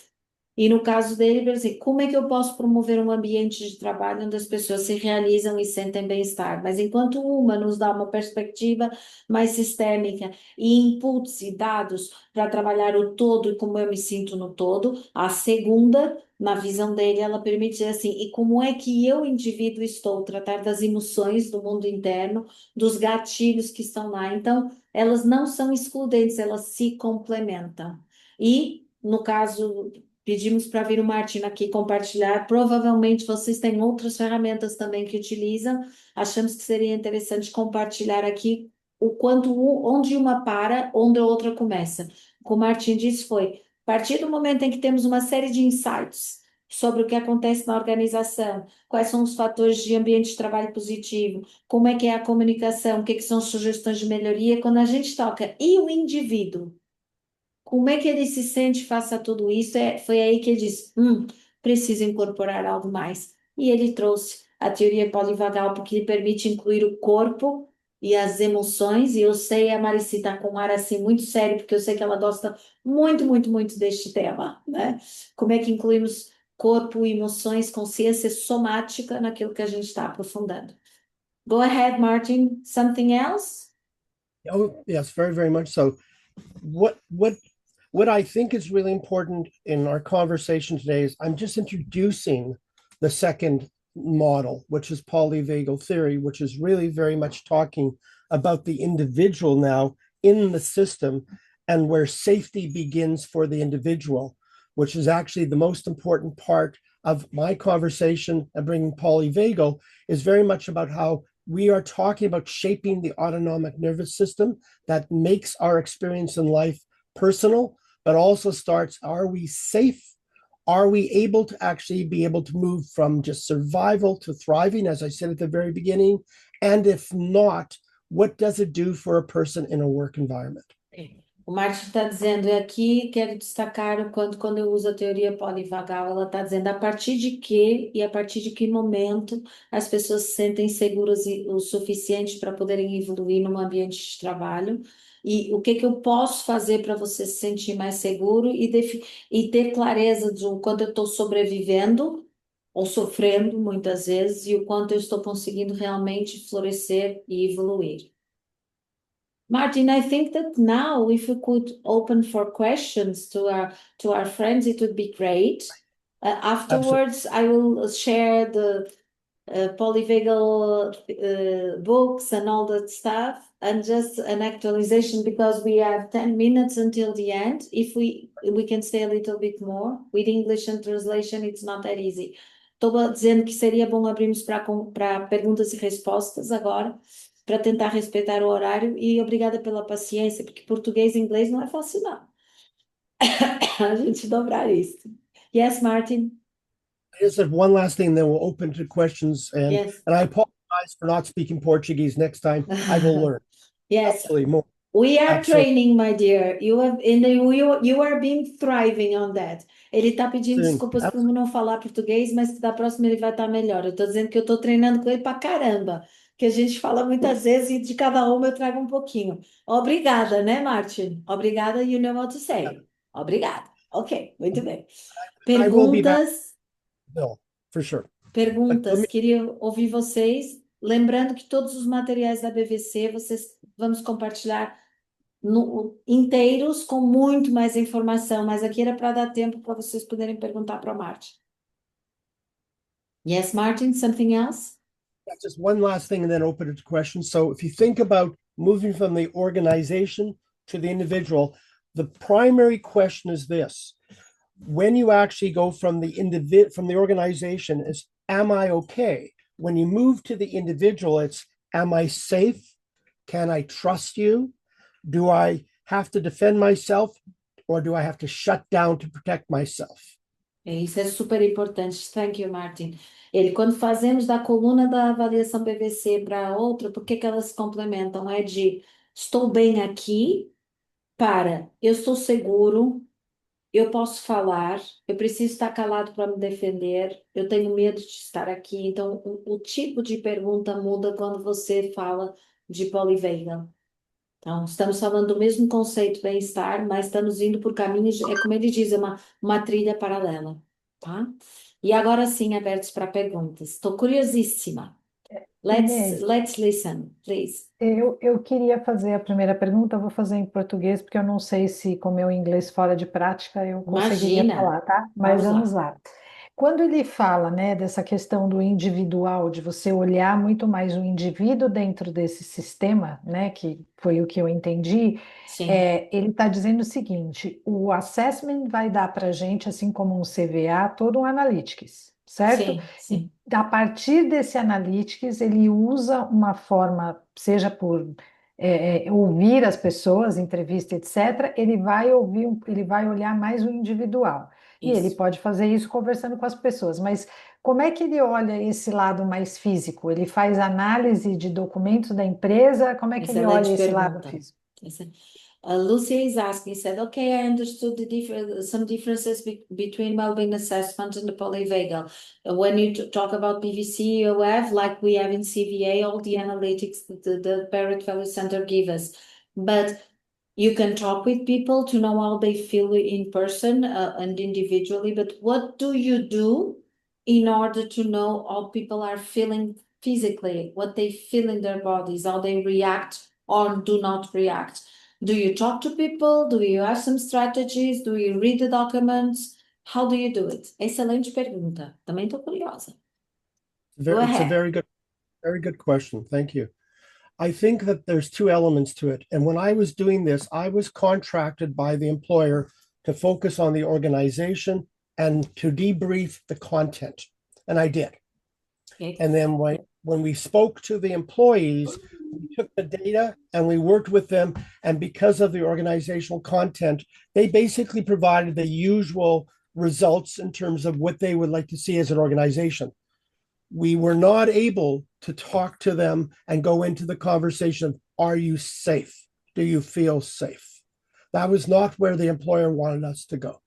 E no caso dele, por exemplo, como é que eu posso promover um ambiente de trabalho onde as pessoas se realizam e sentem bem-estar? Mas enquanto uma nos dá uma perspectiva mais sistêmica e inputs e dados para trabalhar o todo e como eu me sinto no todo, a segunda, na visão dele, ela permite dizer assim, e como é que eu, indivíduo, estou tratar das emoções do mundo interno, dos gatilhos que estão lá. Então, elas não são excludentes, elas se complementam. E, no caso, pedimos para vir o Martin aqui compartilhar. Provavelmente vocês têm outras ferramentas também que utilizam. Achamos que seria interessante compartilhar aqui o quanto, onde uma para, onde a outra começa. O que o Martin disse foi, a partir do momento em que temos uma série de insights sobre o que acontece na organização, quais são os fatores de ambiente de trabalho positivo, como é que é a comunicação, o que são sugestões de melhoria, quando a gente toca, e o indivíduo? Como é que ele se sente face a tudo isso? Foi aí que ele disse, preciso incorporar algo mais. E ele trouxe a teoria polivagal, porque lhe permite incluir o corpo e as emoções. E eu sei, a Marici está com um ar assim muito sério, porque eu sei que ela gosta muito, muito, muito deste tema, né? Como é que incluímos corpo, emoções, consciência somática naquilo que a gente está aprofundando. Go ahead, Martin. Something else? Oh, yes, very, very much so. What I think is really important in our conversation today is I'm just introducing the second model, which is polyvagal theory, which is really very much talking about the individual now in the system and where safety begins for the individual, which is actually the most important part of my conversation and bringing polyvagal is very much about how we are talking about shaping the autonomic nervous system that makes our experience in life personal, but also starts, are we safe? Are we able to actually be able to move from just survival to thriving, as I said at the very beginning? And if not, what does it do for a person in a work environment? O Martin está dizendo aqui, quero destacar o quanto quando eu uso a teoria polivagal, ela está dizendo a partir de que e a partir de que momento as pessoas se sentem seguras o suficiente para poderem evoluir num ambiente de trabalho e o que que eu posso fazer para você se sentir mais seguro e ter clareza de o quanto eu estou sobrevivendo ou sofrendo muitas vezes e o quanto eu estou conseguindo realmente florescer e evoluir. Martin, I think that now if we could open for questions to our friends, it would be great. Afterwards, I will share the polyvagal books and all that stuff, and just an actualization because we have 10 minutes until the end. If we can stay a little bit more with English and translation, it's not that easy. Estou dizendo que seria bom abrirmos para perguntas e respostas agora, para tentar respeitar o horário, e obrigada pela paciência, porque português e inglês não é fácil, não. A gente dobrar isso. Yes, Martin? I just have one last thing, then we'll open to questions. Yes. And I apologize for not speaking Portuguese next time. I will learn. Yes. Absolutely more. We are Absolutely. training, my dear. You are being thriving on that. Ele está pedindo Sim. desculpas por não falar português, mas que da próxima ele vai estar melhor. Eu estou dizendo que eu estou treinando com ele pra caramba, que a gente fala muitas vezes e de cada uma eu trago um pouquinho. Obrigada, né, Martin? Obrigada, you know what to say. Obrigada. Ok, muito bem. I will be back, Perguntas? Bill, for sure. Perguntas, queria ouvir vocês. Lembrando que todos os materiais da BVC vamos compartilhar inteiros com muito mais informação, mas aqui era para dar tempo para vocês poderem perguntar para o Martin. Yes, Martin, something else? Just one last thing and then open it to questions. So if you think about moving from the organization to the individual, the primary question is this. When you actually go from the organization, is am I okay? When you move to the individual, it's am I safe? Can I trust you? Do I have to defend myself or do I have to shut down to protect myself? Isso é super importante. Thank you, Martin. Quando fazemos da coluna da avaliação PVC para outra, por que que elas se complementam? É de estou bem aqui, para eu estou seguro, eu posso falar, eu preciso estar calado para me defender, eu tenho medo de estar aqui. Então, o tipo de pergunta muda quando você fala de polyvagal. Então, estamos falando do mesmo conceito bem-estar, mas estamos indo por caminhos, é como ele diz, é uma trilha paralela, tá? E agora sim, abertos para perguntas. Estou curiosíssima. Inês, Let's listen, please. eu queria fazer a primeira pergunta, eu vou fazer em português, porque eu não sei se com meu inglês fora de prática eu conseguiria Imagina. falar, tá? Mas Vamos vamos lá. Quando ele fala, né, dessa questão do individual, de você olhar muito mais o indivíduo dentro desse sistema, né, que foi o que eu entendi, Sim, ele está dizendo o seguinte: o assessment vai dar para a gente, assim como um CVA, todo um analytics, certo? sim. E a partir desse analytics, ele usa uma forma, seja por ouvir as pessoas, entrevista, etc., ele vai ouvir, ele vai olhar mais o individual. E ele Isso. pode fazer isso conversando com as pessoas, mas como é que ele olha esse lado mais físico? Ele faz análise de documentos da empresa? Como é que ele olha Excelente esse lado pergunta. físico? Lucia is asking, said, okay, I understood some differences between well-being assessment and the polyvagal. When you talk about PVC, you have, like we have in CVA, all the analytics that the Barrett Value Center give us. But you can talk with people to know how they feel in person and individually, but what do you do in order to know how people are feeling physically, what they feel in their bodies, how they react or do not react? Do you talk to people? Do you have some strategies? Do you read the documents? How do you do it? Excelente pergunta. Também estou curiosa. Go It's a ahead. very good question. Thank you. I think that there's two elements to it. And when I was doing this, I was contracted by the employer to focus on the organization and to debrief the content. And I did. Okay. And then when we spoke to the employees, we took the data and we worked with them. And because of the organizational content, they basically provided the usual results in terms of what they would like to see as an organization. We were not able to talk to them and go into the conversation of, are you safe? Do you feel safe? That was not where the employer wanted us to go.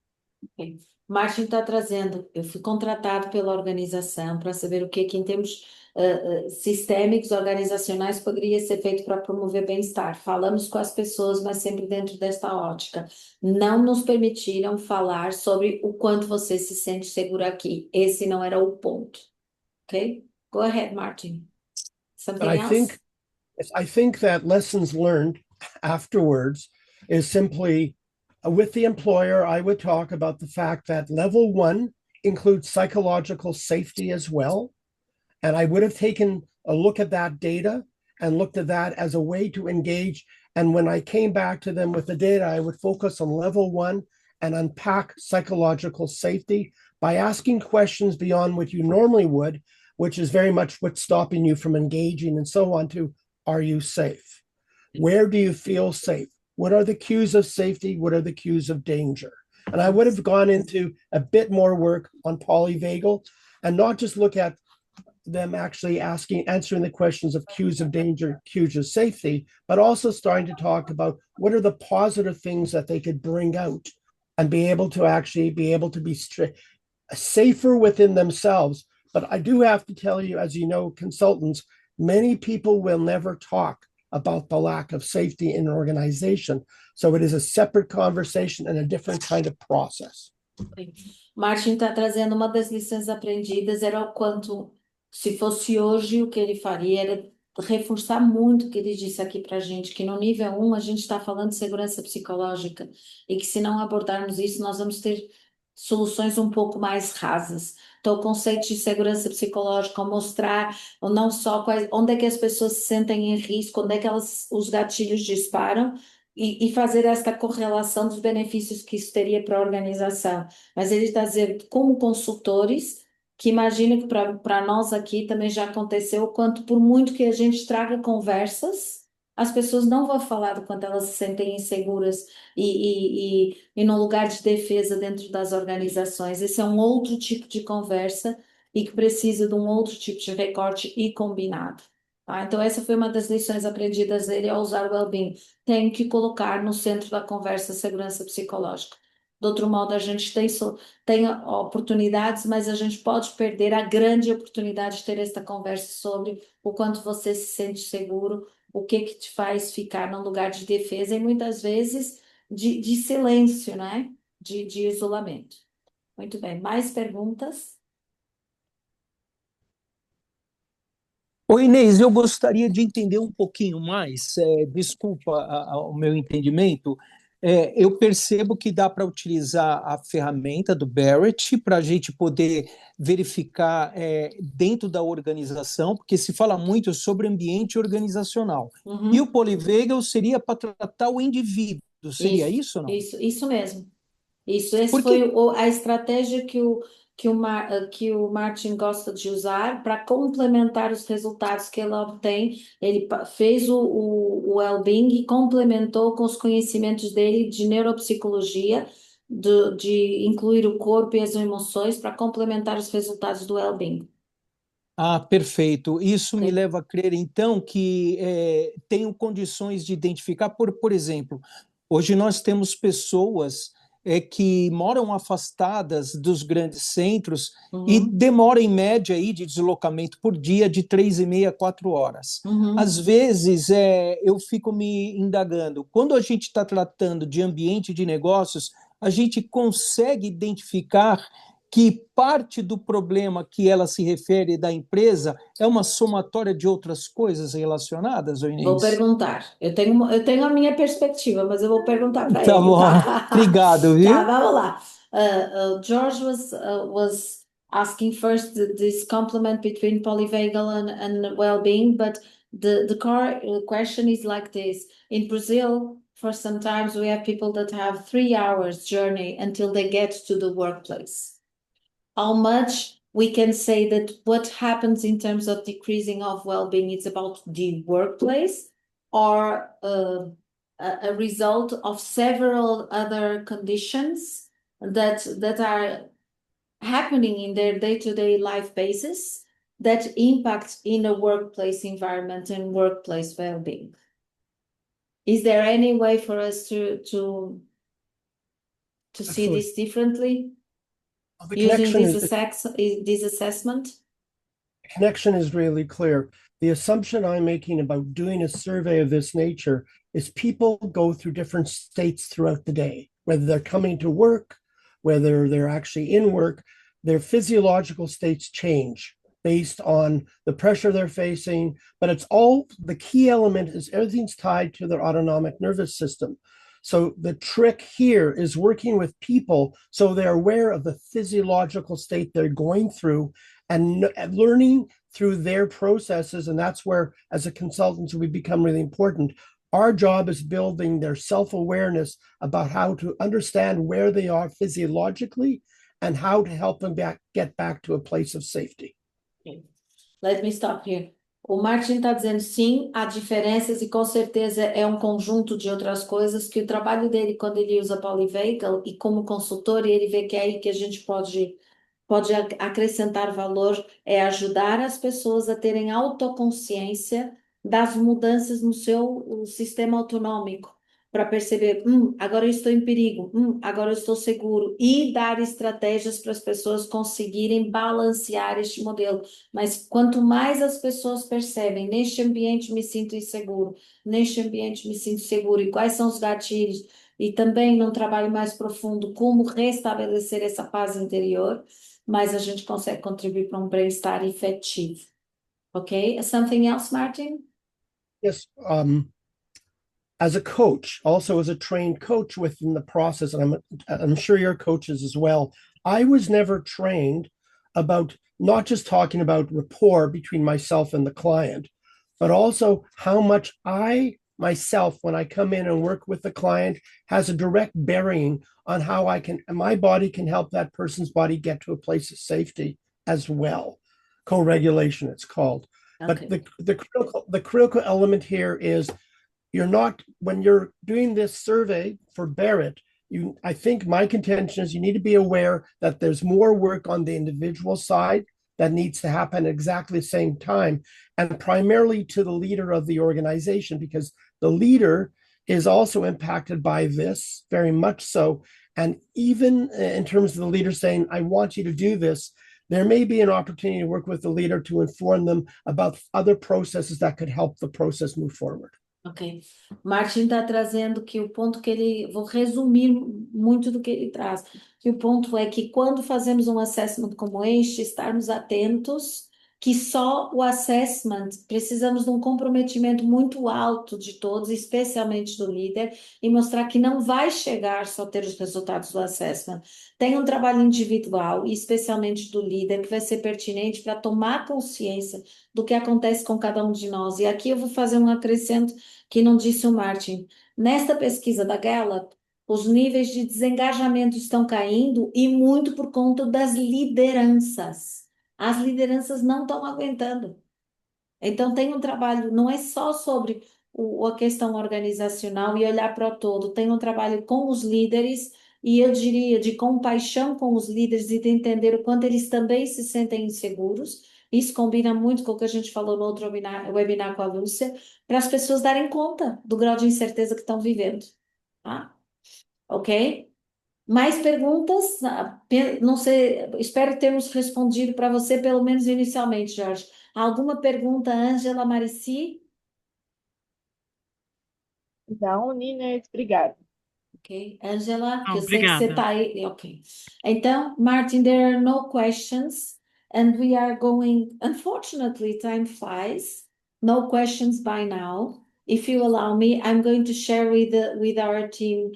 Ok. Martin está trazendo, eu fui contratado pela organização para saber o que em termos sistêmicos, organizacionais, poderia ser feito para promover bem-estar. Falamos com as pessoas, mas sempre dentro desta ótica. Não nos permitiram falar sobre o quanto você se sente seguro aqui. Esse não era o ponto. Ok? Go ahead, Martin. But Something else? I think that lessons learned afterwards is simply with the employer, I would talk about the fact that level 1 includes psychological safety as well. And I would have taken a look at that data and looked at that as a way to engage. And when I came back to them with the data, I would focus on level 1 and unpack psychological safety by asking questions beyond what you normally would, which is very much what's stopping you from engaging and so on, to are you safe? Where do you feel safe? What are the cues of safety? What are the cues of danger? And I would have gone into a bit more work on polyvagal and not just look at them actually answering the questions of cues of danger, cues of safety, but also starting to talk about what are the positive things that they could bring out and be able to be safer within themselves. But I do have to tell you, as you know, consultants, many people will never talk about the lack of safety in an organization. So it is a separate conversation and a different kind of process. Martin está trazendo uma das lições aprendidas, era o quanto, se fosse hoje, o que ele faria era reforçar muito o que ele disse aqui para a gente, que no nível 1 a gente está falando de segurança psicológica e que se não abordarmos isso, nós vamos ter soluções um pouco mais rasas. Então, o conceito de segurança psicológica, mostrar ou não só onde é que as pessoas se sentem em risco, onde é que os gatilhos disparam, e fazer esta correlação dos benefícios que isso teria para a organização. Mas ele está dizendo, como consultores, que imagina que para nós aqui também já aconteceu, quanto por muito que a gente traga conversas, as pessoas não vão falar do quanto elas se sentem inseguras e no lugar de defesa dentro das organizações. Esse é um outro tipo de conversa e que precisa de um outro tipo de recorte e combinado. Tá? Então, essa foi uma das lições aprendidas dele ao usar o well-being. Tem que colocar no centro da conversa a segurança psicológica. De outro modo, a gente tem oportunidades, mas a gente pode perder a grande oportunidade de ter esta conversa sobre o quanto você se sente seguro, o que te faz ficar num lugar de defesa e muitas vezes de silêncio, né? De isolamento. Muito bem, mais perguntas? Oi, Inês, eu gostaria de entender um pouquinho mais, desculpa o meu entendimento, eu percebo que dá para utilizar a ferramenta do Barrett para a gente poder verificar dentro da organização, porque se fala muito sobre ambiente organizacional. E o Polyvagal seria para tratar o indivíduo, seria isso ou não? Isso mesmo. Esse foi a estratégia que o Martin gosta de usar para complementar os resultados que ele obtém. Ele fez o well-being e complementou com os conhecimentos dele de neuropsicologia, de incluir o corpo e as emoções para complementar os resultados do well-being. Ah, perfeito. Isso me leva a crer, então, que tenho condições de identificar, por exemplo, hoje nós temos pessoas que moram afastadas dos grandes centros e demoram, em média, aí, de deslocamento por dia de 3,5 a 4 horas. Às vezes, eu fico me indagando, quando a gente está tratando de ambiente de negócios, a gente consegue identificar que parte do problema que ela se refere da empresa é uma somatória de outras coisas relacionadas, Inês? Vou perguntar. Eu tenho a minha perspectiva, mas eu vou perguntar para ele. Tá bom. Obrigado, viu? Tá, vamos lá. George was asking first this complement between polyvagal and well-being, but the core question is like this. In Brazil, for sometimes we have people that have 3 hours journey until they get to the workplace. How much we can say that what happens in terms of decreasing of well-being is about the workplace or a result of several other conditions that are happening in their day-to-day life basis that impact in a workplace environment and workplace well-being. Is there any way for us to see Absolutely. this differently The using connection this assessment? connection is really clear. The assumption I'm making about doing a survey of this nature is people go through different states throughout the day, whether they're coming to work, whether they're actually in work, their physiological states change based on the pressure they're facing. But it's all the key element is everything's tied to their autonomic nervous system. So the trick here is working with people so they're aware of the physiological state they're going through and learning through their processes. And that's where, as a consultant, we become really important. Our job is building their self-awareness about how to understand where they are physiologically and how to help them get back to a place of safety. Okay. Let me stop here. O Martin está dizendo sim, há diferenças e com certeza é um conjunto de outras coisas que o trabalho dele, quando ele usa Polyvagal e como consultor, ele vê que é aí que a gente pode acrescentar valor, é ajudar as pessoas a terem autoconsciência das mudanças no seu sistema autonômico, para perceber, agora eu estou em perigo, agora eu estou seguro, e dar estratégias para as pessoas conseguirem balancear este modelo. Mas quanto mais as pessoas percebem, neste ambiente me sinto inseguro, neste ambiente me sinto seguro, e quais são os gatilhos, e também num trabalho mais profundo, como restabelecer essa paz interior, mais a gente consegue contribuir para um bem-estar efetivo. Ok? Something else, Martin? Yes. As a coach, also as a trained coach within the process, and I'm sure your coaches as well, I was never trained about not just talking about rapport between myself and the client, but also how much I myself, when I come in and work with the client, has a direct bearing on how my body can help that person's body get to a place of safety as well. Co-regulation, it's called. Okay. But the critical element here is when you're doing this survey for Barrett, I think my contention is you need to be aware that there's more work on the individual side that needs to happen at exactly the same time, and primarily to the leader of the organization, because the leader is also impacted by this very much so. And even in terms of the leader saying, I want you to do this, there may be an opportunity to work with the leader to inform them about other processes that could help the process move forward. Ok. Martin está trazendo que o ponto que ele... Vou resumir muito do que ele traz. Que o ponto é que quando fazemos um assessment como este, estarmos atentos que só o assessment, precisamos de um comprometimento muito alto de todos, especialmente do líder, e mostrar que não vai chegar só ter os resultados do assessment. Tem um trabalho individual, e especialmente do líder, que vai ser pertinente para tomar consciência do que acontece com cada um de nós. E aqui eu vou fazer um acrescento que não disse o Martin. Nesta pesquisa da Gallup, os níveis de desengajamento estão caindo e muito por conta das lideranças. As lideranças não estão aguentando. Então, tem um trabalho, não é só sobre a questão organizacional e olhar para o todo, tem um trabalho com os líderes e eu diria de compaixão com os líderes e de entender o quanto eles também se sentem inseguros. Isso combina muito com o que a gente falou no outro webinar com a Lúcia, para as pessoas darem conta do grau de incerteza que estão vivendo. Tá? Ok? Mais perguntas? Não sei, espero termos respondido para você, pelo menos inicialmente, Jorge. Alguma pergunta, Ângela, Marici? Não, Nina, obrigada. Ok. Ângela, que Não, eu sei que você obrigada. está aí. Ok. Então, Martin, there are no questions, and we are going, unfortunately, time flies. No questions by now. If you allow me, I'm going to share with our team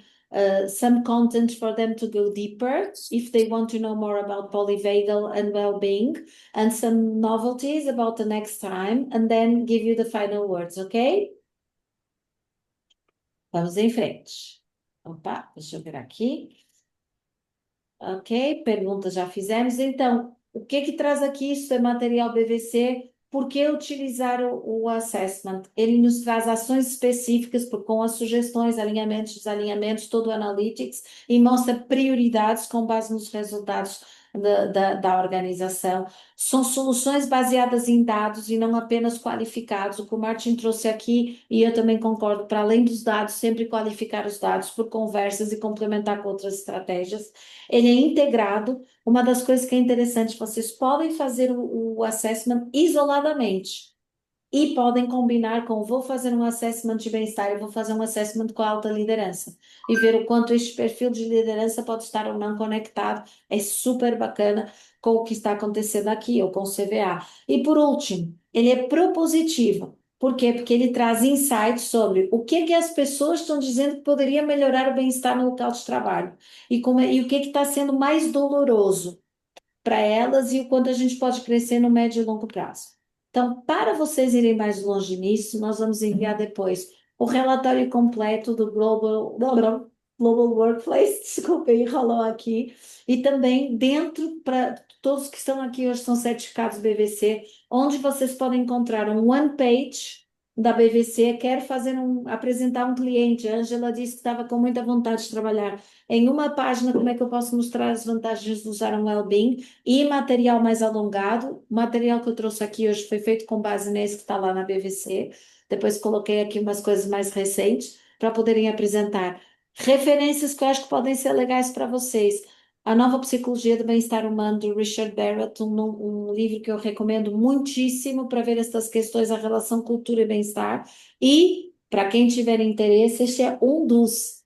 some content for them to go deeper if they want to know more about polyvagal and well-being, and some novelties about the next time, and then give you the final words, ok? Vamos em frente. Opa, deixa eu ver aqui. Ok, perguntas já fizemos. Então, o que que traz aqui? Isso é material BVC. Por que utilizar o assessment? Ele nos traz ações específicas com as sugestões, alinhamentos, desalinhamentos, todo o analytics, e mostra prioridades com base nos resultados da organização. São soluções baseadas em dados e não apenas qualificados. O que o Martin trouxe aqui, e eu também concordo, para além dos dados, sempre qualificar os dados por conversas e complementar com outras estratégias. Ele é integrado. Uma das coisas que é interessante, vocês podem fazer o assessment isoladamente. E podem combinar com, vou fazer um assessment de bem-estar, eu vou fazer um assessment com a alta liderança e ver o quanto este perfil de liderança pode estar ou não conectado. É super bacana com o que está acontecendo aqui, ou com o CVA. E por último, ele é propositivo. Por quê? Porque ele traz insights sobre o que que as pessoas estão dizendo que poderia melhorar o bem-estar no local de trabalho e o que está sendo mais doloroso para elas e o quanto a gente pode crescer no médio e longo prazo. Então, para vocês irem mais longe nisso, nós vamos enviar depois o relatório completo do Global Workplace, desculpa, enrolou aqui, e também dentro, para todos que estão aqui hoje são certificados BVC, onde vocês podem encontrar um one page da BVC, quero apresentar um cliente, a Angela disse que estava com muita vontade de trabalhar em uma página, como é que eu posso mostrar as vantagens de usar um well-being e material mais alongado. O material que eu trouxe aqui hoje foi feito com base nesse que está lá na BVC. Depois coloquei aqui umas coisas mais recentes para poderem apresentar. Referências que eu acho que podem ser legais para vocês. A Nova Psicologia do Bem-Estar Humano, do Richard Barrett, um livro que eu recomendo muitíssimo para ver essas questões, a relação cultura e bem-estar. E, para quem tiver interesse, este é um dos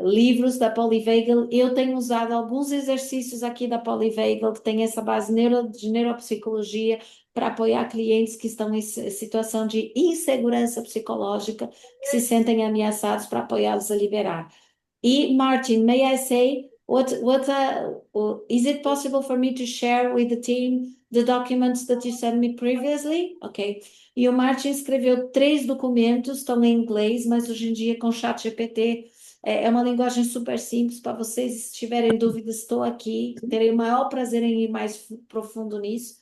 livros da Polyvagal. Eu tenho usado alguns exercícios aqui da Polyvagal que tem essa base de neuropsicologia para apoiar clientes que estão em situação de insegurança psicológica, que se sentem ameaçados, para apoiá-los a liberar. E Martin, may I say, is it possible for me to share with the team the documents that you sent me previously? Ok. E o Martin escreveu 3 documentos, estão em inglês, mas hoje em dia com chat GPT é uma linguagem super simples para vocês. Se tiverem dúvidas, estou aqui. Terei o maior prazer em ir mais profundo nisso,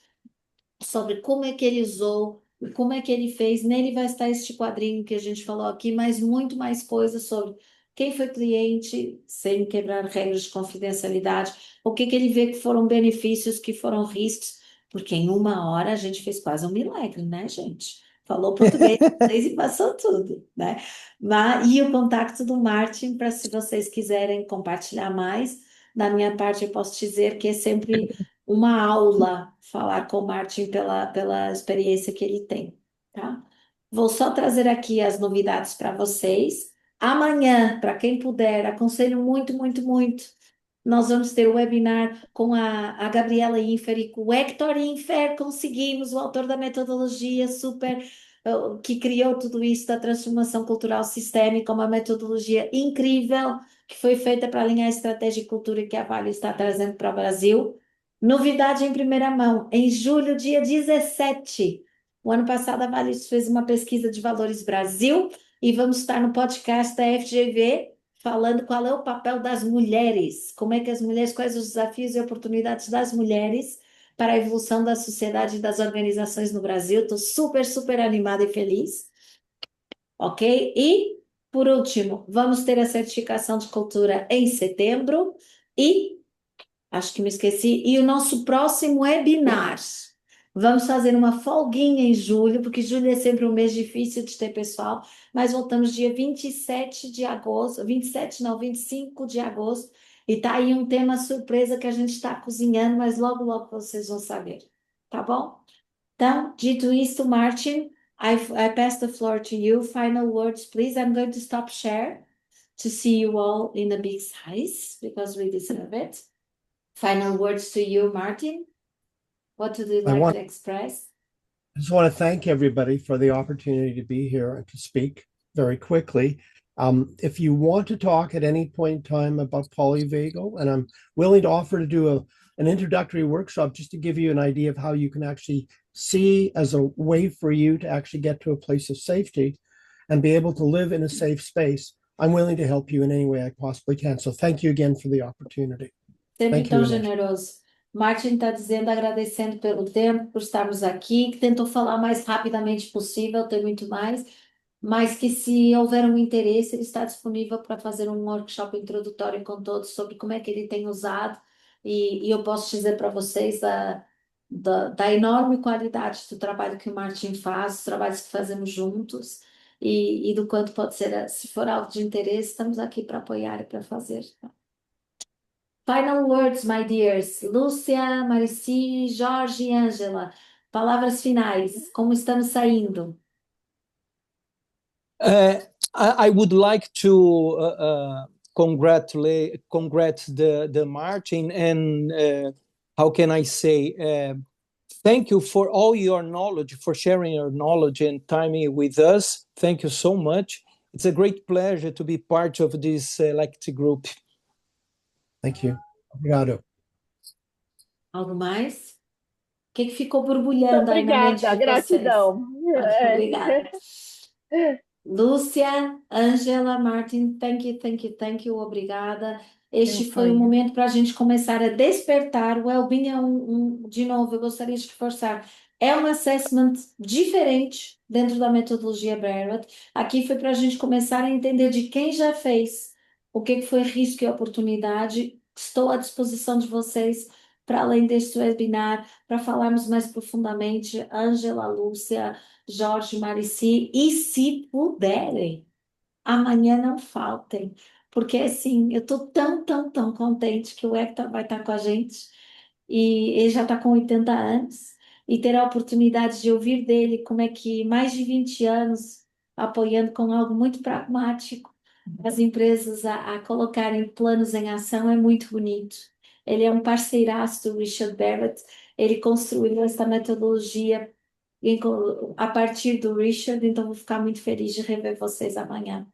sobre como é que ele usou, como é que ele fez. Nele vai estar este quadrinho que a gente falou aqui, mas muito mais coisas sobre quem foi cliente, sem quebrar regras de confidencialidade, o que que ele vê que foram benefícios, que foram riscos, porque em uma hora a gente fez quase um milagre, né, gente? Falou português e passou tudo, né? E o contato do Martin, para se vocês quiserem compartilhar mais, da minha parte eu posso dizer que é sempre uma aula falar com o Martin pela experiência que ele tem, tá? Vou só trazer aqui as novidades para vocês. Amanhã, para quem puder, aconselho muito, muito, muito. Nós vamos ter o webinar com a Gabriela Infer e com o Hector Infer. Conseguimos, o autor da metodologia super, que criou tudo isso da transformação cultural sistêmica, uma metodologia incrível que foi feita para alinhar a estratégia e cultura que a Vale está trazendo para o Brasil. Novidade em primeira mão, em julho, dia 17. O ano passado, a Vale fez uma pesquisa de valores Brasil e vamos estar no podcast da FGV falando qual é o papel das mulheres, como é que as mulheres, quais os desafios e oportunidades das mulheres para a evolução da sociedade e das organizações no Brasil. Estou super, super animada e feliz. Ok? E, por último, vamos ter a certificação de cultura em setembro e acho que me esqueci. E o nosso próximo webinar. Vamos fazer uma folguinha em julho, porque julho é sempre um mês difícil de ter pessoal, mas voltamos dia 27 de agosto, 27 não, 25 de agosto, e tá aí um tema surpresa que a gente está cozinhando, mas logo, logo vocês vão saber, tá bom? Então, dito isto, Martin, I pass the floor to you. Final words, please. I'm going to stop share to see you all in a big size, because we deserve it. Final words to you, Martin. What would you like to express? I just want to thank everybody for the opportunity to be here and to speak very quickly. If you want to talk at any point in time about polyvagal, and I'm willing to offer to do an introductory workshop just to give you an idea of how you can actually see as a way for you to actually get to a place of safety and be able to live in a safe space, I'm willing to help you in any way I possibly can. So thank you again for the opportunity. Sempre Thank tão you, Inês. generoso. Martin está dizendo, agradecendo pelo tempo, por estarmos aqui, que tentou falar o mais rapidamente possível, tem muito mais, mas que se houver um interesse, ele está disponível para fazer um workshop introdutório com todos sobre como é que ele tem usado e eu posso dizer para vocês da enorme qualidade do trabalho que o Martin faz, os trabalhos que fazemos juntos, e do quanto pode ser, se for algo de interesse, estamos aqui para apoiar e para fazer. Final words, my dears. Lúcia, Marici, Jorge e Ângela. Palavras finais. Como estamos saindo? I would like to congratulate the Martin and how can I say thank you for all your knowledge, for sharing your knowledge and timing with us. Thank you so much. It's a great pleasure to be part of this select group. Thank you. Obrigado. Algo mais? O que ficou borbulhando aí na mente Obrigada, de vocês? gratidão. Obrigada. Lúcia, Ângela, Martin, thank you, obrigada. Este Thank foi you. um momento para a gente começar a despertar. O Wellbeing é de novo, eu gostaria de reforçar, é um assessment diferente dentro da metodologia Barrett. Aqui foi para a gente começar a entender de quem já fez, o que foi risco e oportunidade. Estou à disposição de vocês para além deste webinar, para falarmos mais profundamente. Ângela, Lúcia, Jorge, Marici, e se puderem, amanhã não faltem, porque assim, eu estou tão contente que o Hector vai estar com a gente, e ele já está com 80 anos, e ter a oportunidade de ouvir dele como é que mais de 20 anos apoiando com algo muito pragmático as empresas a colocarem planos em ação é muito bonito. Ele é um parceiraço do Richard Barrett, ele construiu esta metodologia a partir do Richard, então vou ficar muito feliz de rever vocês amanhã.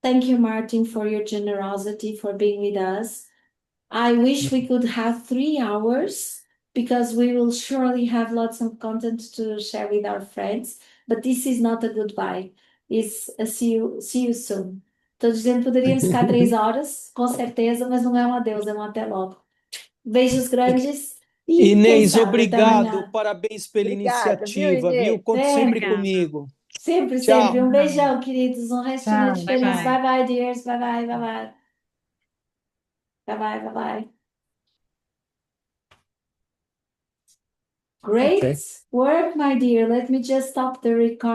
Thank you, Martin, for your generosity, for being with us. I wish we could have 3 hours because we will surely have lots of content to share with our friends, but this is not a goodbye. It's a see you soon. Estou dizendo que poderíamos ficar 3 horas, com certeza, mas não é um adeus, é um até logo. Beijos grandes e quem Inês, sabe, até obrigado, amanhã. parabéns pela Obrigada, viu, iniciativa, viu? Inês? Conte sempre Obrigada. comigo. Sempre. Tchau. Um beijão, queridos. Um restinho Tchau, de feliz. bye. Bye, bye, dears. Bye, bye, bye, bye. Bye, bye, bye, bye. Great Okay. work, my dear. Let me just stop the recording.